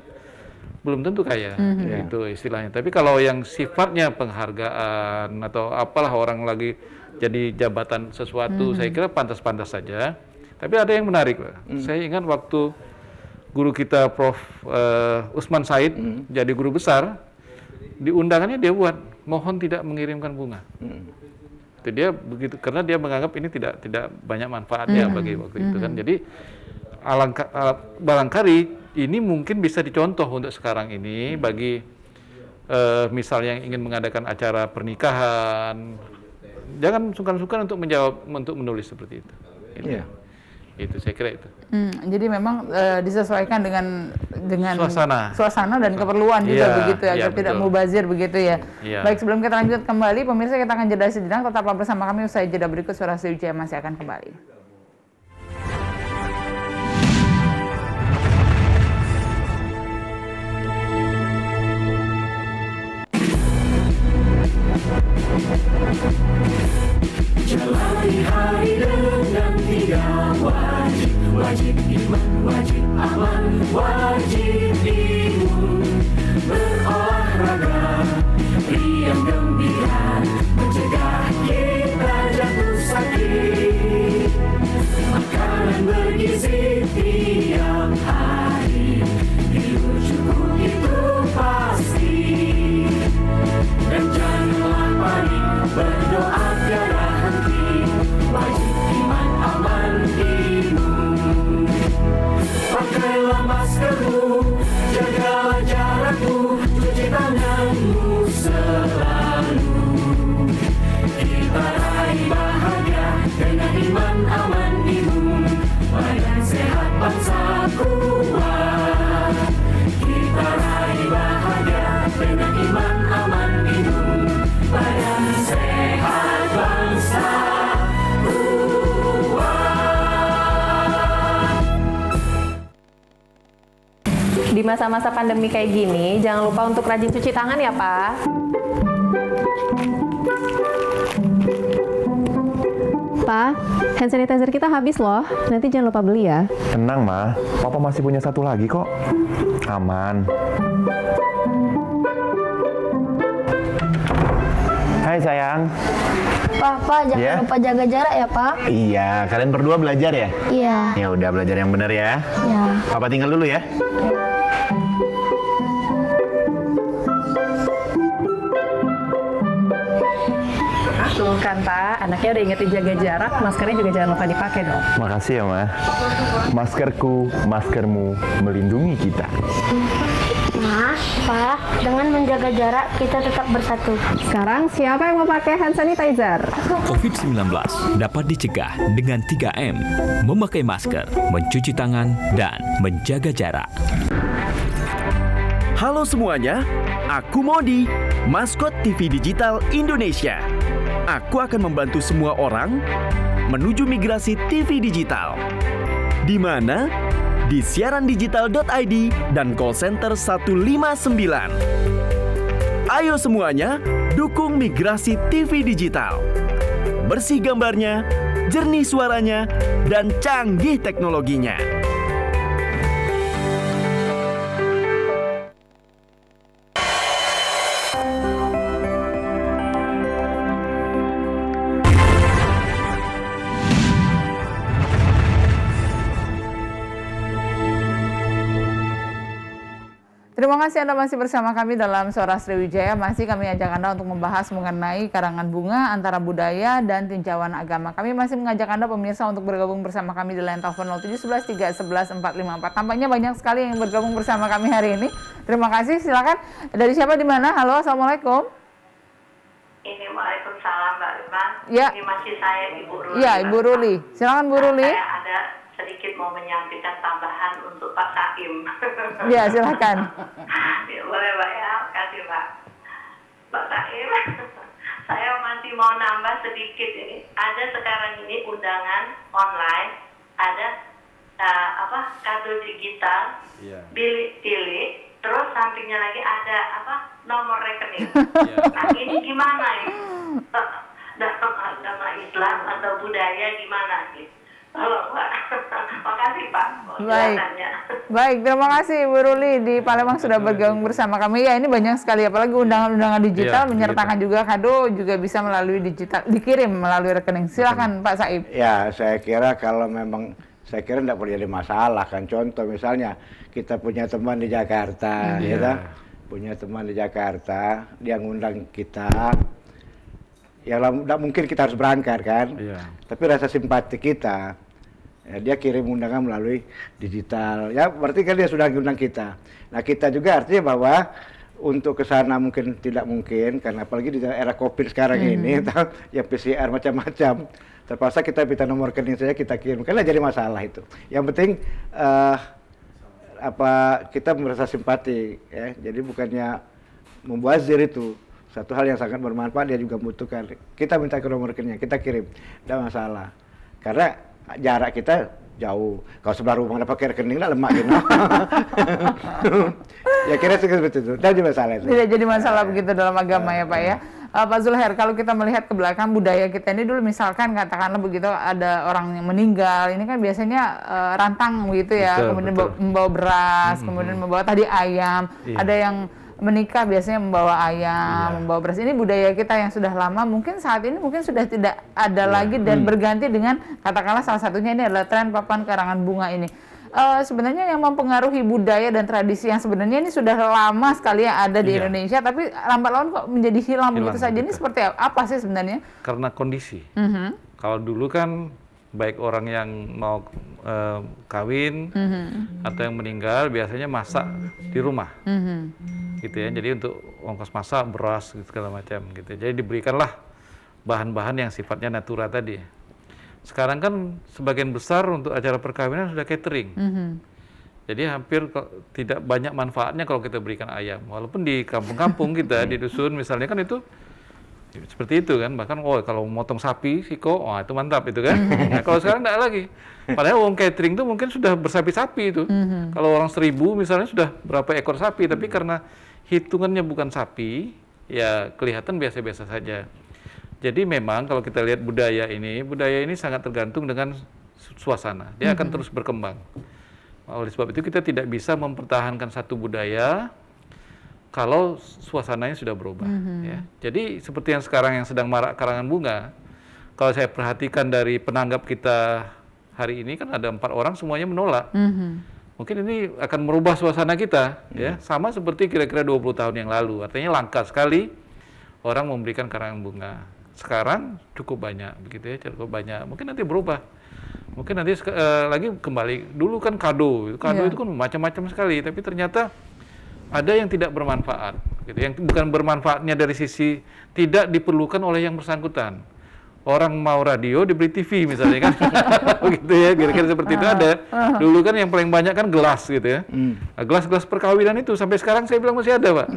belum tentu kaya. Itu istilahnya. Tapi kalau yang sifatnya penghargaan atau apalah orang lagi jadi jabatan sesuatu, saya kira pantas-pantas saja. Tapi ada yang menarik, Pak. Saya ingat waktu guru kita Prof. Usman Said jadi guru besar, di undangannya dia buat mohon tidak mengirimkan bunga. Itu dia begitu, karena dia menganggap ini tidak banyak manfaatnya bagi waktu itu kan. Jadi barangkali ini mungkin bisa dicontoh untuk sekarang ini bagi misalnya yang ingin mengadakan acara pernikahan, jangan sungkan-sungkan untuk menulis seperti itu. Itu saya kira itu. Jadi memang disesuaikan dengan suasana dan keperluan juga begitu ya, agar tidak mubazir begitu ya. Baik, sebelum kita lanjut kembali, pemirsa kita akan jeda sejenak, tetaplah bersama kami. Usai jeda berikut, Suara Sriwijaya masih akan kembali. Jalani hari dengan 3 wajib iman, wajib aman, wajib imun. Berolahraga, riang gembira, mencegah kita jatuh sakit. Makanan bergizi tiap hari, tidur cukup itu pasti. Dan janganlah panik, berdoa tiada henti, wajib iman, aman, imun. Pakailah maskermu, jagalah jarakmu, cuci tanganmu selalu. Kita raih bahagia dengan iman, aman, imun. Badan sehat, bangsa kuat. Kita raih bahagia dengan iman, aman, imun. Badan sehat, bangsa kuat. Di masa-masa pandemi kayak gini, jangan lupa untuk rajin cuci tangan ya, Pak. Pak, hand sanitizer kita habis loh. Nanti jangan lupa beli ya. Tenang, Ma. Papa masih punya satu lagi kok. Aman. Hai sayang. Papa, jangan lupa jaga jarak ya, Pak. Iya, kalian berdua belajar ya? Iya. Ya udah, belajar yang benar ya. Iya. Papa tinggal dulu ya. Tuh kan Pak, anaknya udah ingetin jaga jarak, maskernya juga jangan lupa dipakai dong. Makasih ya, Ma. Maskerku, maskermu melindungi kita. Ma, Pak, dengan menjaga jarak kita tetap bersatu. Sekarang siapa yang mau pakai hand sanitizer? COVID-19 dapat dicegah dengan 3M, memakai masker, mencuci tangan, dan menjaga jarak. Halo semuanya, aku Modi, maskot TV Digital Indonesia. Aku akan membantu semua orang menuju migrasi TV digital. Di mana? Di siarandigital.id dan call center 159. Ayo semuanya, dukung migrasi TV digital. Bersih gambarnya, jernih suaranya, dan canggih teknologinya. Terima kasih Anda masih bersama kami dalam Suara Sriwijaya. Masih kami ajak Anda untuk membahas mengenai karangan bunga antara budaya dan tinjauan agama. Kami masih mengajak Anda pemirsa untuk bergabung bersama kami di line telepon 0711 311 454. Tampaknya banyak sekali yang bergabung bersama kami hari ini. Terima kasih, silakan. Dari siapa di mana? Halo, Assalamualaikum. Ini Waalaikumsalam Mbak Rima. Ya. Ini masih saya Ibu Ruli. Iya, Ibu Ruli. Silakan Bu Ruli. Saya ada sedikit mau menyampaikan tambahan untuk Pak Saim. Iya, silakan. Ya, boleh Mbak ya, kasih Pak. Pak Saim, saya masih mau nambah sedikit ini. Ada sekarang ini undangan online, ada kado digital, pilih, terus sampingnya lagi ada nomor rekening. Nah ini gimana ini? Dalam agama Islam atau budaya gimana gitu? Halo Pak, makasih Pak. Baik, terima kasih Bu Ruli di Palembang sudah bergabung bersama kami. Ya, ini banyak sekali, apalagi undangan-undangan digital menyertakan juga kado juga bisa melalui digital, dikirim melalui rekening. Silakan Pak Saib. Ya, saya kira kalau memang saya kira tidak perlu jadi masalah kan. Contoh misalnya kita punya teman di Jakarta, punya teman di Jakarta, dia ngundang kita. Ya tidak mungkin kita harus berangkat kan, tapi rasa simpati kita, ya, dia kirim undangan melalui digital, ya berarti kan dia sudah ngundang kita. Nah kita juga artinya bahwa untuk ke sana mungkin tidak mungkin, karena apalagi di era COVID sekarang ini, ya PCR macam-macam, terpaksa kita minta nomor rekening saja kita kirim, karena jadi masalah itu. Yang penting kita merasa simpati, ya, jadi bukannya membazir itu. Satu hal yang sangat bermanfaat, dia juga membutuhkan. Kita minta ke nomor rekeningnya, kita kirim, tidak masalah. Karena jarak kita jauh. Kalau sebelah rumah ada pakai rekening, tidak lemak gitu. Ya kira seperti itu. Tidak jadi masalah itu. Tidak jadi masalah begitu dalam agama ya Pak ya. Pak Zulher, kalau kita melihat ke belakang budaya kita ini dulu, misalkan katakanlah begitu ada orang yang meninggal, ini kan biasanya rantang begitu ya, kemudian membawa beras, kemudian membawa tadi ayam, ada yang menikah biasanya membawa ayam, membawa beras. Ini budaya kita yang sudah lama, mungkin saat ini mungkin sudah tidak ada lagi dan berganti dengan katakanlah salah satunya ini adalah tren papan karangan bunga ini. Sebenarnya yang mempengaruhi budaya dan tradisi yang sebenarnya ini sudah lama sekali yang ada di Indonesia, tapi lambat laun kok menjadi hilang begitu saja. Ini seperti apa sih sebenarnya? Karena kondisi. Kalau dulu kan baik orang yang mau kawin atau yang meninggal biasanya masak di rumah. Gitu ya, jadi untuk ongkos masak, beras, segala macam gitu. Jadi diberikanlah bahan-bahan yang sifatnya natural tadi. Sekarang kan sebagian besar untuk acara perkawinan sudah catering. Jadi hampir tidak banyak manfaatnya kalau kita berikan ayam. Walaupun di kampung-kampung kita, di dusun misalnya kan itu seperti itu kan. Bahkan kalau motong sapi, siko, itu mantap itu kan. Nah, kalau sekarang tidak lagi. Padahal uang catering itu mungkin sudah bersapi-sapi itu. Kalau orang 1000 misalnya sudah berapa ekor sapi, tapi karena hitungannya bukan sapi, ya kelihatan biasa-biasa saja. Jadi memang kalau kita lihat budaya ini sangat tergantung dengan suasana. Dia akan terus berkembang. Oleh sebab itu kita tidak bisa mempertahankan satu budaya kalau suasananya sudah berubah. Ya. Jadi seperti yang sekarang yang sedang marak karangan bunga, kalau saya perhatikan dari penanggap kita hari ini kan ada 4 orang semuanya menolak. Mungkin ini akan merubah suasana kita, ya. Sama seperti kira-kira 20 tahun yang lalu. Artinya langka sekali orang memberikan karangan bunga. Sekarang cukup banyak, begitu ya, cukup banyak. Mungkin nanti berubah. Mungkin nanti lagi kembali. Dulu kan kado itu kan macam-macam sekali. Tapi ternyata ada yang tidak bermanfaat, gitu. Yang bukan bermanfaatnya dari sisi tidak diperlukan oleh yang bersangkutan. Orang mau radio diberi TV misalnya kan, begitu ya, kira-kira seperti itu ada. Dulu kan yang paling banyak kan gelas gitu ya, gelas-gelas perkawinan itu sampai sekarang saya bilang masih ada, Pak.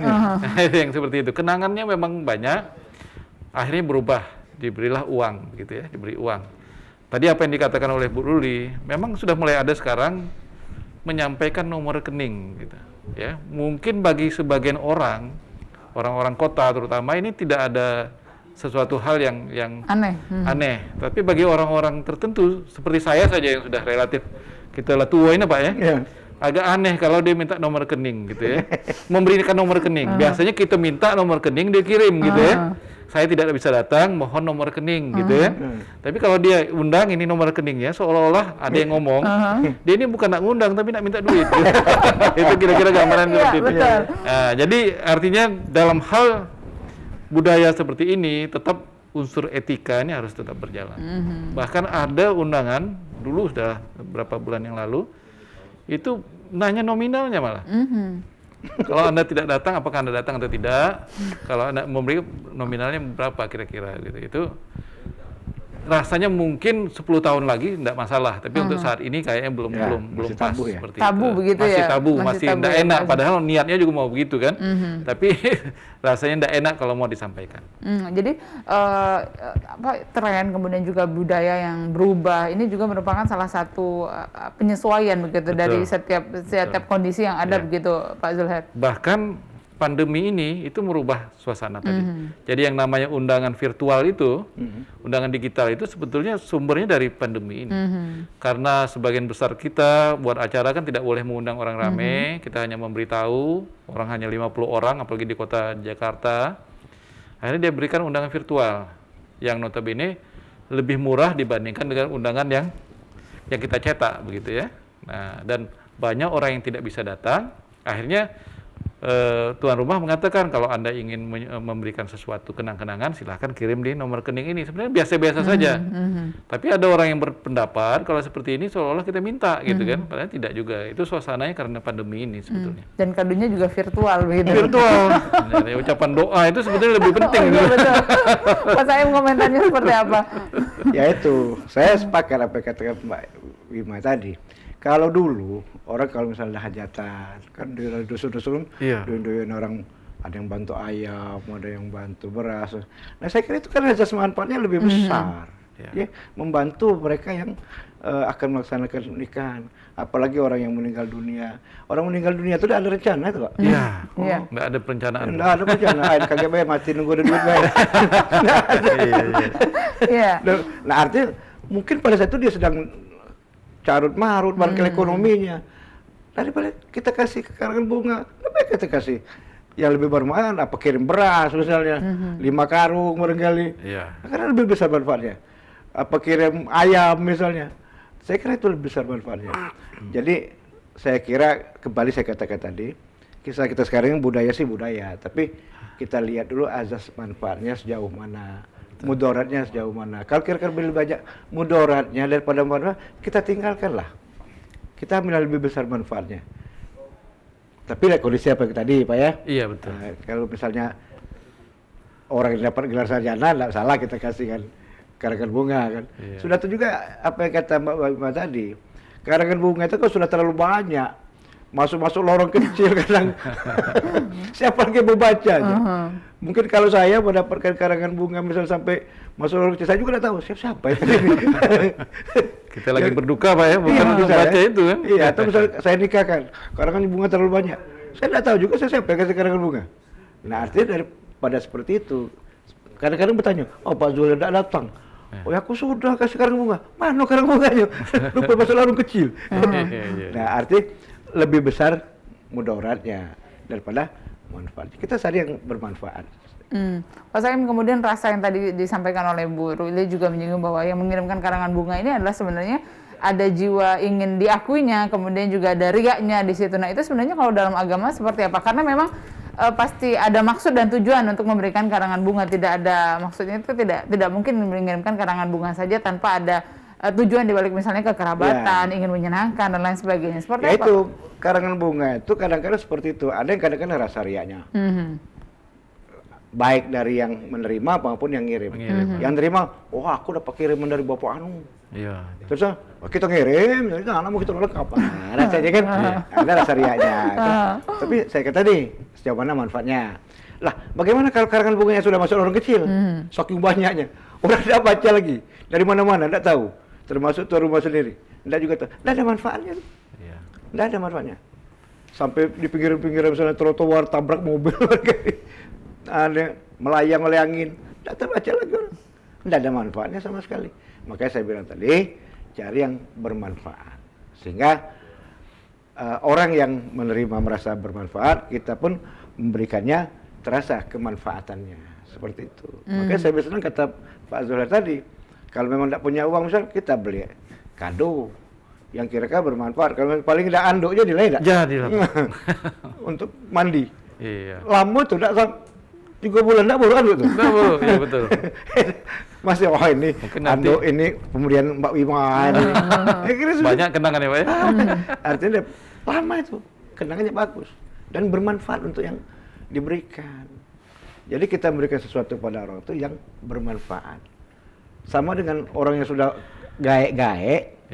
Yang seperti itu, kenangannya memang banyak. Akhirnya berubah, diberilah uang, gitu ya, diberi uang. Tadi apa yang dikatakan oleh Bu Ruli, memang sudah mulai ada sekarang menyampaikan nomor rekening, gitu ya. Mungkin bagi sebagian orang-orang kota terutama ini tidak ada sesuatu hal yang aneh. Tapi bagi orang-orang tertentu seperti saya saja yang sudah relatif kita lah tua ini, Pak ya, agak aneh kalau dia minta nomor rekening, gitu ya. Memberikan nomor rekening. Biasanya kita minta nomor rekening dia kirim, gitu ya. Saya tidak bisa datang, mohon nomor rekening, gitu ya. Tapi kalau dia undang ini nomor rekeningnya, seolah-olah ada yang ngomong, dia ini bukan nak ngundang tapi nak minta duit. Itu kira-kira gambaran seperti itu. Nah, jadi artinya dalam hal budaya seperti ini tetap unsur etika ini harus tetap berjalan. Bahkan ada undangan dulu sudah beberapa bulan yang lalu itu nanya nominalnya malah. Kalau Anda tidak datang, apakah Anda datang atau tidak? Kalau Anda memberi nominalnya berapa kira-kira gitu. Itu rasanya mungkin 10 tahun lagi tidak masalah, tapi untuk saat ini kayaknya belum pas tabu, ya? Seperti Tabu itu. begitu masih ya? Tabu, masih tidak enak. Padahal niatnya juga mau begitu kan, tapi rasanya tidak enak kalau mau disampaikan. Jadi tren kemudian juga budaya yang berubah ini juga merupakan salah satu penyesuaian begitu. Betul. Dari setiap kondisi yang ada begitu, Pak Zulhad. Bahkan pandemi ini itu merubah suasana tadi. Jadi yang namanya undangan virtual itu, undangan digital itu sebetulnya sumbernya dari pandemi ini. Karena sebagian besar kita buat acara kan tidak boleh mengundang orang ramai, kita hanya memberitahu, orang hanya 50 orang, apalagi di kota Jakarta. Akhirnya dia berikan undangan virtual, yang notabene lebih murah dibandingkan dengan undangan yang kita cetak, begitu ya. Nah, dan banyak orang yang tidak bisa datang, akhirnya tuan rumah mengatakan kalau Anda ingin memberikan sesuatu kenang-kenangan silahkan kirim di nomor rekening ini. Sebenarnya biasa-biasa saja. Tapi ada orang yang berpendapat kalau seperti ini seolah-olah kita minta gitu kan. Padahal tidak juga. Itu suasananya karena pandemi ini sebetulnya. Dan kadonya juga virtual begitu. Virtual. Nah, ucapan doa itu sebetulnya lebih penting. Iya, betul. Pak saya komentarnya seperti apa? Ya itu, saya sepakat apa yang katakan Mbak Wima tadi. Kalau dulu orang kalau misalnya hajatan kan di dusun-dusun, doyan orang ada yang bantu ayam, ada yang bantu beras. Nah saya kira itu kan asas manfaatnya lebih besar, ya membantu mereka yang akan melaksanakan pernikahan. Apalagi orang yang meninggal dunia. Orang meninggal dunia itu ada rencana itu, Pak. Iya. Nggak ada perencanaan. Nggak ada perencanaan. Kagak bayar mati nunggu ada duit bayar. Nah artinya mungkin pada saat itu dia sedang carut marut markel ekonominya. Daripada kita kasih ke karangan bunga, lebih kita kasih yang lebih bermanfaat, apa kirim beras misalnya, 5 karung barangkali. Karena lebih besar manfaatnya. Apa kirim ayam misalnya. Saya kira itu lebih besar manfaatnya. Jadi saya kira kembali saya katakan tadi, kisah kita sekarang budaya sih budaya, tapi kita lihat dulu azas manfaatnya sejauh mana. Mudaratnya sejauh mana. Kalau kira-kira lebih banyak mudaratnya daripada manfaat, kita tinggalkanlah. Kita ambil lebih besar manfaatnya. Tapi lihat kondisi apa tadi, Pak ya? Iya, betul. Nah, kalau misalnya orang yang dapat gelar sarjana, tidak salah kita kasihkan karangan bunga kan. Sudah itu juga apa yang kata Mbak Wima tadi. Karangan bunga itu kan sudah terlalu banyak. Masuk-masuk lorong kecil kadang. Siapa lagi mau baca aja. Mungkin kalau saya mendapatkan karangan bunga misal sampai masuk lorong kecil, saya juga tidak tahu siapa ya. Kita lagi berduka, Pak ya, bukan untuk baca itu kan. Iya, atau misal saya nikahkan, karangan bunga terlalu banyak. Saya tidak tahu juga siapa yang kasih karangan bunga. Nah artinya daripada seperti itu, kadang-kadang bertanya, oh Pak Zul tidak datang. Oh ya aku sudah kasih karang bunga. Mana karang bunganya? Lupa masa larung kecil. Nah arti lebih besar mudaratnya daripada manfaat. Kita cari yang bermanfaat. Pak Saim, kemudian rasa yang tadi disampaikan oleh Bu Ruli juga menyinggung bahwa yang mengirimkan karangan bunga ini adalah sebenarnya ada jiwa ingin diakuinya, kemudian juga ada riaknya di situ. Nah itu sebenarnya kalau dalam agama seperti apa? Karena memang pasti ada maksud dan tujuan untuk memberikan karangan bunga. Tidak ada maksudnya itu tidak mungkin mengirimkan karangan bunga saja tanpa ada tujuan dibalik misalnya kekerabatan, ingin menyenangkan dan lain sebagainya. Seperti apa? Itu karangan bunga itu kadang-kadang seperti itu. Ada yang kadang-kadang rasa riaknya. Baik dari yang menerima maupun yang ngirim. Yang terima, oh aku dapat kiriman dari Bapak Anu. Iya. Terus kita ngirim, jadi anak mau kita lengkap. Nah, saja kan ada rasa riaknya. Tapi saya kata nih, sejauh mana manfaatnya? Lah, bagaimana kalau karangan bunganya sudah masuk orang kecil? Saking banyaknya, orang tidak baca lagi. Dari mana-mana, tidak tahu. Termasuk tuan rumah sendiri, tidak juga tahu. Tidak ada manfaatnya. Tidak ada manfaatnya. Sampai di pinggir-pinggir misalnya trotoar tabrak mobil, ada melayang-layangin, tidak terbaca lagi orang. Tidak ada manfaatnya sama sekali. Makanya saya bilang tadi, cari yang bermanfaat. Sehingga orang yang menerima merasa bermanfaat, kita pun memberikannya terasa kemanfaatannya. Seperti itu. Makanya saya biasanya kata Pak Zuhar tadi, kalau memang tidak punya uang, misal kita beli kado yang kira-kira bermanfaat. Kalau paling tidak anduknya nilai tidak? Jadi untuk mandi. Iya. Lama tuh tidak 3 bulan tidak baru anduk tuh. Tidak baru, iya betul. Masih ini anduk ini pemberian Mbak Wima. Banyak kenangan ya Pak ya. Artinya lama itu kenangannya bagus dan bermanfaat untuk yang diberikan. Jadi kita memberikan sesuatu pada orang itu yang bermanfaat. Sama dengan orang yang sudah gaek-gaek,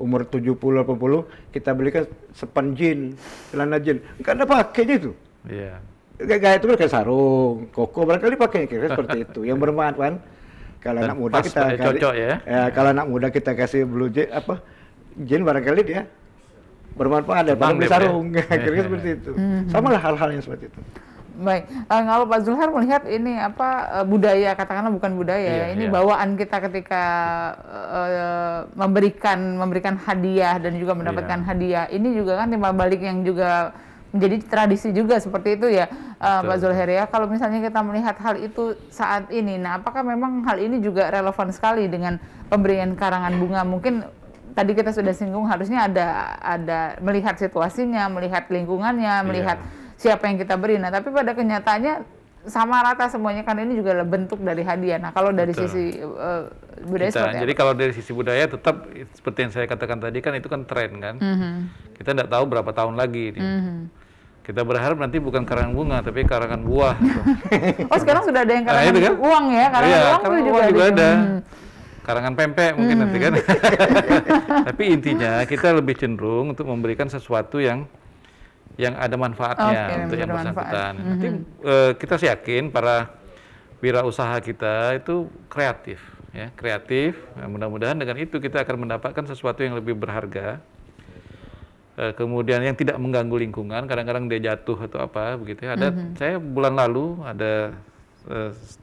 umur 70-80, kita belikan sepan jin, celana jin, enggak ada pakainya itu. Gaek itu kayak sarung, koko barangkali pakainya kira seperti itu, yang bermanfaat kan. Kalau anak muda kita cocok kalau anak muda kita kasih blue jin jin barangkali dia bermanfaat daripada beli sarung, kira-kira seperti itu. Sama lah hal-hal yang seperti itu. Baik, kalau Pak Zulhar melihat ini budaya, katakanlah bukan budaya, ini bawaan kita ketika memberikan hadiah dan juga mendapatkan hadiah. Ini juga kan timbal balik yang juga menjadi tradisi juga seperti itu ya, Pak Zulhar ya. Kalau misalnya kita melihat hal itu saat ini, nah apakah memang hal ini juga relevan sekali dengan pemberian karangan bunga? Mungkin tadi kita sudah singgung harusnya ada melihat situasinya, melihat lingkungannya, melihat siapa yang kita beri. Nah, tapi pada kenyataannya sama rata semuanya kan ini juga bentuk dari hadiah. Nah, kalau dari sisi budaya seperti apa? Jadi kalau dari sisi budaya tetap seperti yang saya katakan tadi kan itu kan tren kan. Kita tidak tahu berapa tahun lagi ini. Kita berharap nanti bukan karangan bunga tapi karangan buah. Oh, sekarang sudah ada yang karangan uang ya? Karangan uang itu juga ada. Karangan pempek mungkin nanti kan. Tapi intinya kita lebih cenderung untuk memberikan sesuatu yang ada manfaatnya untuk yang bersangkutan. Nanti kita yakin para wirausaha kita itu kreatif, ya kreatif. Nah, mudah-mudahan dengan itu kita akan mendapatkan sesuatu yang lebih berharga. Kemudian yang tidak mengganggu lingkungan. Kadang-kadang dia jatuh atau apa begitu. Ada saya bulan lalu ada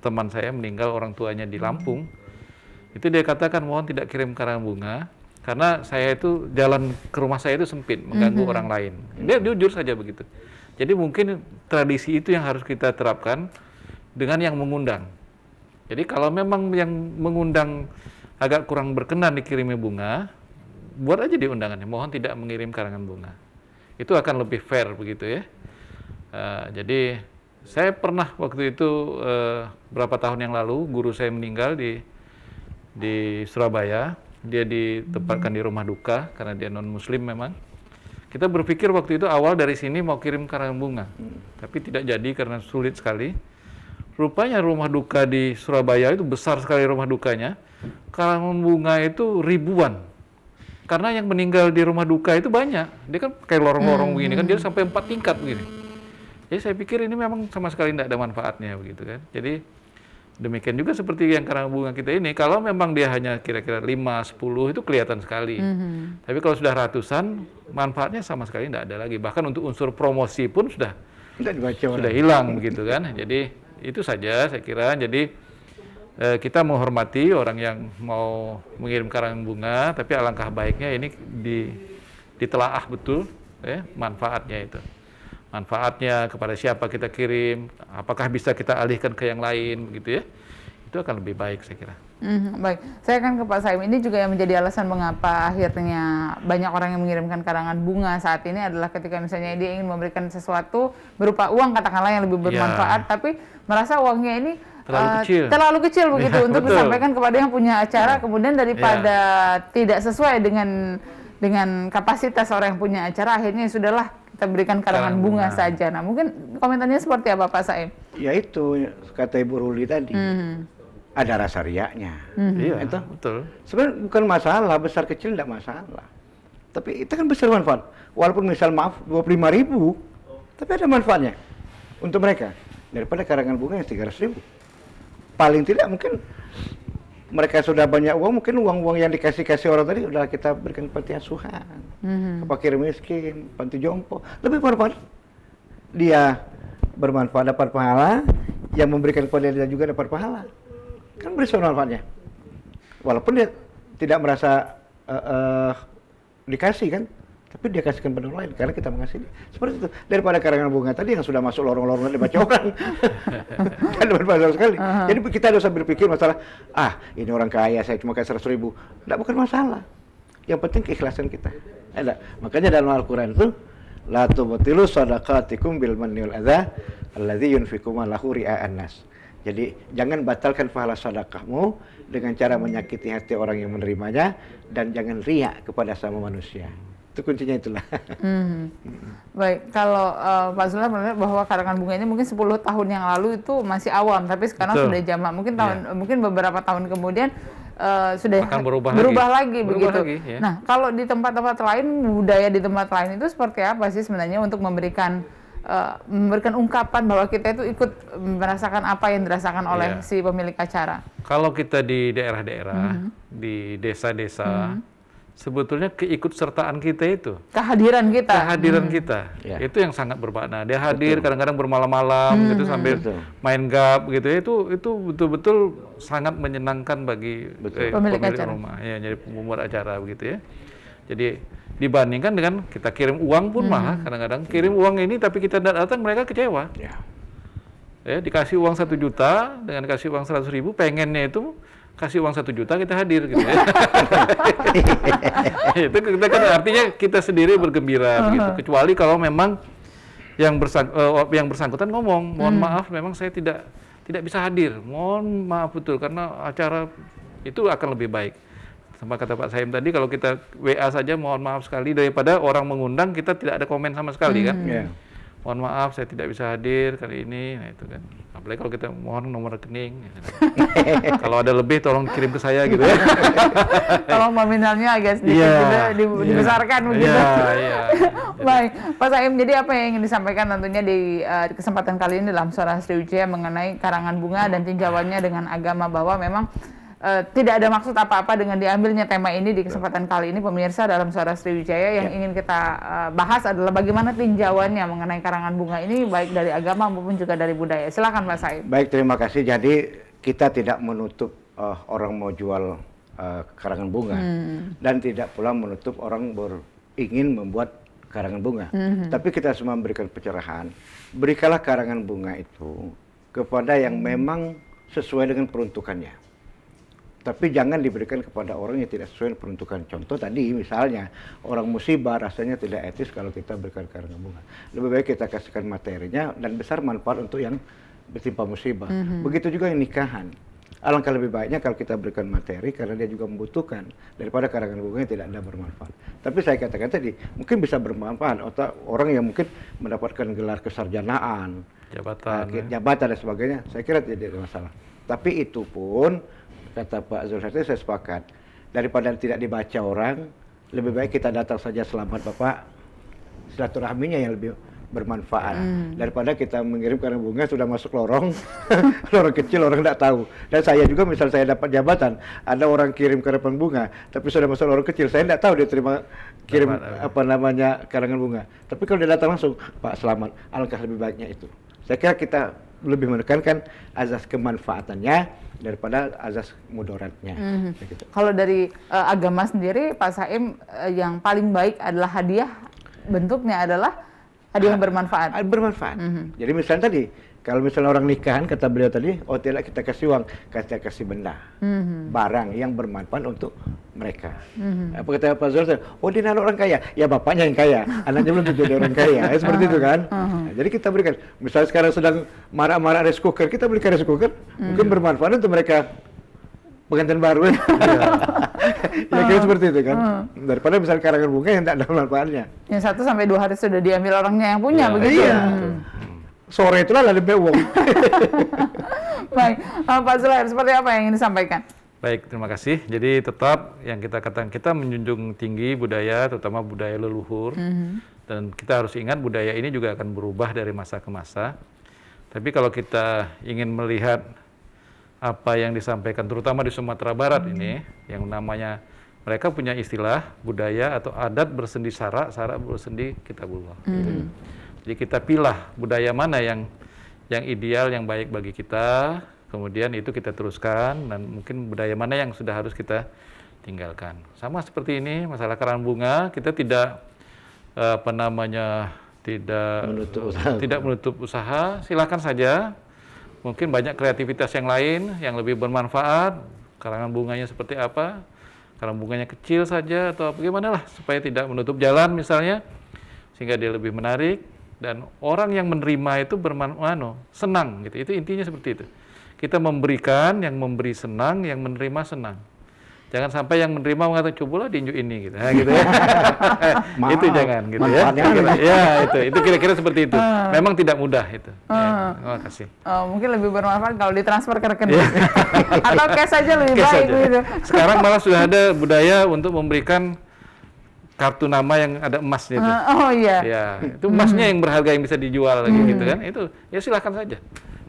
teman saya meninggal, orang tuanya di Lampung. Itu dia katakan mohon tidak kirim karangan bunga. Karena saya itu jalan ke rumah saya itu sempit, mengganggu orang lain. Dia jujur saja begitu. Jadi mungkin tradisi itu yang harus kita terapkan dengan yang mengundang. Jadi kalau memang yang mengundang agak kurang berkenan dikirimi bunga, buat aja di undangannya, mohon tidak mengirim karangan bunga. Itu akan lebih fair begitu ya. Jadi saya pernah waktu itu berapa tahun yang lalu guru saya meninggal di Surabaya. Dia ditempatkan di rumah duka karena dia non muslim memang. Kita berpikir waktu itu awal dari sini mau kirim karangan bunga, tapi tidak jadi karena sulit sekali. Rupanya rumah duka di Surabaya itu besar sekali rumah dukanya. Karangan bunga itu ribuan. Karena yang meninggal di rumah duka itu banyak. Dia kan kayak lorong-lorong begini kan, dia sampai 4 tingkat begini. Jadi saya pikir ini memang sama sekali tidak ada manfaatnya begitu kan. Jadi demikian juga seperti yang karangan bunga kita ini, kalau memang dia hanya kira-kira 5-10 itu kelihatan sekali. Tapi kalau sudah ratusan, manfaatnya sama sekali tidak ada lagi. Bahkan untuk unsur promosi pun sudah hilang begitu kan. Jadi itu saja saya kira. Jadi kita menghormati orang yang mau mengirim karangan bunga, tapi alangkah baiknya ini ditelaah betul ya, manfaatnya itu. Manfaatnya kepada siapa kita kirim, apakah bisa kita alihkan ke yang lain gitu ya. Itu akan lebih baik saya kira. Baik, saya akan ke Pak Saim. Ini juga yang menjadi alasan mengapa akhirnya banyak orang yang mengirimkan karangan bunga saat ini adalah ketika misalnya dia ingin memberikan sesuatu berupa uang katakanlah yang lebih bermanfaat, tapi merasa uangnya ini terlalu kecil begitu untuk disampaikan kepada yang punya acara, kemudian daripada tidak sesuai dengan kapasitas orang yang punya acara, akhirnya sudahlah kita berikan karangan bunga saja. Nah, mungkin komentarnya seperti apa Pak Saim? Ya itu kata Ibu Ruli tadi. Ada rasa riaknya. Iya, itu betul. Sebenarnya bukan masalah, besar kecil tidak masalah. Tapi itu kan besar manfaat. Walaupun misal maaf 25.000, tapi ada manfaatnya untuk mereka. Daripada karangan bunga yang 300.000. Paling tidak mungkin mereka sudah banyak uang, mungkin uang-uang yang dikasih orang tadi udah kita berikan panti asuhan, ke fakir miskin, panti jompo. Lebih bermanfaat. Dia bermanfaat dapat pahala, yang memberikan kepada dia juga dapat pahala. Kan besar manfaatnya. Walaupun dia tidak merasa dikasih kan, tapi dia kasihkan pada orang lain karena kita mengasihi dia. Seperti itu. Daripada karangan bunga tadi yang sudah masuk lorong-lorong dibaca orang. Kan bermanfaat sekali. Jadi kita harus berpikir masalah, ini orang kaya, saya cuma kasih 100.000. Tidak, bukan masalah. Yang penting keikhlasan kita. Ada. Makanya dalam Al-Quran itu, la tubtilu shadaqatikum bil manni wal adza alladzi yunfiqu malahu ria'an nas. Jadi jangan batalkan pahala sedekahmu dengan cara menyakiti hati orang yang menerimanya, dan jangan riak kepada sama manusia. Itu kuncinya itulah. Baik, kalau Pak Zulham melihat bahwa karangan bunga ini mungkin 10 tahun yang lalu itu masih awam, tapi sekarang sudah jamak. Mungkin beberapa tahun kemudian sudah akan berubah lagi begitu. Ya. Nah, kalau di tempat-tempat lain, budaya di tempat lain itu seperti apa sih sebenarnya untuk memberikan ungkapan bahwa kita itu ikut merasakan apa yang dirasakan oleh si pemilik acara? Kalau kita di daerah-daerah, di desa-desa, sebetulnya keikutsertaan kita itu, kehadiran kita, itu yang sangat bermakna. Dia hadir kadang-kadang bermalam-malam gitu sambil main gap gitu. Itu betul-betul sangat menyenangkan bagi pemilik rumah, ya, jadi pembuat acara begitu ya. Jadi dibandingkan dengan kita kirim uang pun malah kadang-kadang kirim uang ini tapi kita tidak datang, mereka kecewa. Ya, dikasih uang 1 juta dengan kasih uang 100.000, pengennya itu kasih uang 1 juta kita hadir gitu ya. Itu kita kan artinya kita sendiri bergembira begitu. Kecuali kalau memang yang bersangkutan ngomong, mohon maaf memang saya tidak bisa hadir. Mohon maaf betul karena acara itu akan lebih baik. Sama kata Pak Saim tadi, kalau kita WA saja mohon maaf sekali, daripada orang mengundang kita tidak ada komen sama sekali kan. Mohon maaf saya tidak bisa hadir kali ini. Nah itu kan. Apalagi kalau kita mohon nomor rekening. Kalau ada lebih tolong kirim ke saya gitu ya. Tolong nominalnya agak sedikit dibesarkan begitu. Baik, Pak Saim, jadi apa yang ingin disampaikan tentunya di kesempatan kali ini dalam Suara Sriwijaya mengenai karangan bunga dan tinjauannya dengan agama, bahwa memang tidak ada maksud apa-apa dengan diambilnya tema ini di kesempatan kali ini, pemirsa, dalam Suara Sriwijaya. Yang ingin kita bahas adalah bagaimana tinjauannya mengenai karangan bunga ini, baik dari agama maupun juga dari budaya. Silakan Pak Saim. Baik, terima kasih. Jadi kita tidak menutup orang mau jual karangan bunga, dan tidak pula menutup orang ingin membuat karangan bunga. Tapi kita semua memberikan pencerahan. Berikanlah karangan bunga itu kepada yang memang sesuai dengan peruntukannya. Tapi jangan diberikan kepada orang yang tidak sesuai peruntukan. Contoh tadi misalnya orang musibah, rasanya tidak etis kalau kita berikan karangan bunga. Lebih baik kita kasihkan materinya dan besar manfaat untuk yang bertimpa musibah. Begitu juga yang nikahan. Alangkah lebih baiknya kalau kita berikan materi karena dia juga membutuhkan, daripada karangan bunga yang tidak ada bermanfaat. Tapi saya katakan tadi, mungkin bisa bermanfaat orang yang mungkin mendapatkan gelar kesarjanaan, jabatan dan sebagainya. Saya kira tidak ada masalah. Tapi itu pun kata Pak Zulham, saya sepakat. Daripada tidak dibaca orang, lebih baik kita datang saja, selamat Bapak, silaturahminya yang lebih bermanfaat. Daripada kita mengirim karangan bunga sudah masuk lorong, lorong kecil, orang tidak tahu. Dan saya juga, misal saya dapat jabatan, ada orang kirim karangan bunga, tapi sudah masuk lorong kecil, saya tidak tahu dia kirim karangan bunga. Tapi kalau dia datang langsung, Pak selamat, alangkah lebih baiknya itu. Saya kira kita lebih menekankan azas kemanfaatannya daripada azas mudaratnya. Gitu. Kalau dari agama sendiri, Pak Saim, yang paling baik adalah hadiah, bentuknya adalah hadiah yang bermanfaat. Bermanfaat. Jadi misalnya tadi, kalau misalnya orang nikahan, kata beliau tadi, oh tidak kita kasih uang, kita kasih benda, barang yang bermanfaat untuk mereka. Apa kata Pak Zul? Oh dia anak orang kaya, ya bapaknya yang kaya, anaknya belum tentu jadi orang kaya, seperti itu kan. Nah, jadi kita berikan, misalnya sekarang sedang marah-marah rice cooker, kita belikan rice cooker, mungkin bermanfaat untuk mereka pengantin baru. Ya kira seperti itu kan. Daripada misalnya karangan bunga yang tak ada manfaatnya. Yang 1 sampai 2 hari sudah diambil orangnya yang punya, begitu. Iya. Sore itulah lebih uang. Baik, Pak Zuhair, seperti apa yang ingin disampaikan? Baik, terima kasih. Jadi tetap yang kita katakan, kita menjunjung tinggi budaya, terutama budaya leluhur. Dan kita harus ingat budaya ini juga akan berubah dari masa ke masa. Tapi kalau kita ingin melihat apa yang disampaikan, terutama di Sumatera Barat ini, yang namanya mereka punya istilah budaya atau adat bersendi sara, sara bersendi kitabullah. Gitu. Jadi kita pilih budaya mana yang ideal, yang baik bagi kita, kemudian itu kita teruskan, dan mungkin budaya mana yang sudah harus kita tinggalkan. Sama seperti ini, masalah karangan bunga, kita tidak tidak menutup usaha, silakan saja. Mungkin banyak kreativitas yang lain yang lebih bermanfaat, karangan bunganya seperti apa, karangan bunganya kecil saja atau bagaimana lah, supaya tidak menutup jalan misalnya, sehingga dia lebih menarik. Dan orang yang menerima itu senang gitu. Itu intinya seperti itu. Kita memberikan, yang memberi senang, yang menerima senang. Jangan sampai yang menerima mengatakan cobalah diinjuk ini gitu. Nah, gitu ya. Itu jangan gitu ya. Ya, itu kira-kira seperti itu. Memang tidak mudah itu. Ya, terima kasih. Mungkin lebih bermanfaat kalau ditransfer ke rekening. Atau cash saja lebih baik gitu. Sekarang malah sudah ada budaya untuk memberikan kartu nama yang ada emasnya itu. Oh iya. Ya, itu emasnya yang berharga yang bisa dijual lagi gitu kan. Itu ya silakan saja.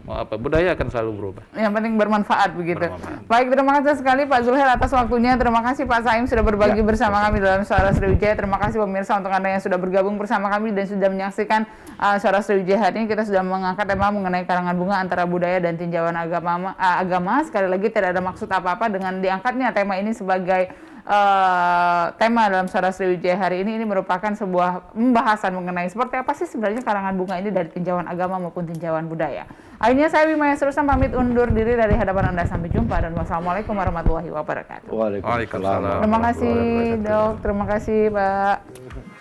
Mau apa, budaya akan selalu berubah. Yang penting bermanfaat begitu. Baik, terima kasih sekali Pak Zuhair atas waktunya. Terima kasih Pak Saim sudah berbagi bersama kami dalam Suara Sriwijaya. Terima kasih pemirsa untuk Anda yang sudah bergabung bersama kami dan sudah menyaksikan Suara Sriwijaya hari ini. Kita sudah mengangkat tema mengenai karangan bunga antara budaya dan tinjauan agama. Sekali lagi tidak ada maksud apa-apa dengan diangkatnya tema ini sebagai tema dalam Suara Sriwijaya hari ini merupakan sebuah pembahasan mengenai seperti apa sih sebenarnya karangan bunga ini dari tinjauan agama maupun tinjauan budaya. Akhirnya saya Wimaya Serusan pamit undur diri dari hadapan Anda. Sampai jumpa dan wassalamualaikum warahmatullahi wabarakatuh. Waalaikumsalam. Terima kasih Dok, terima kasih Pak.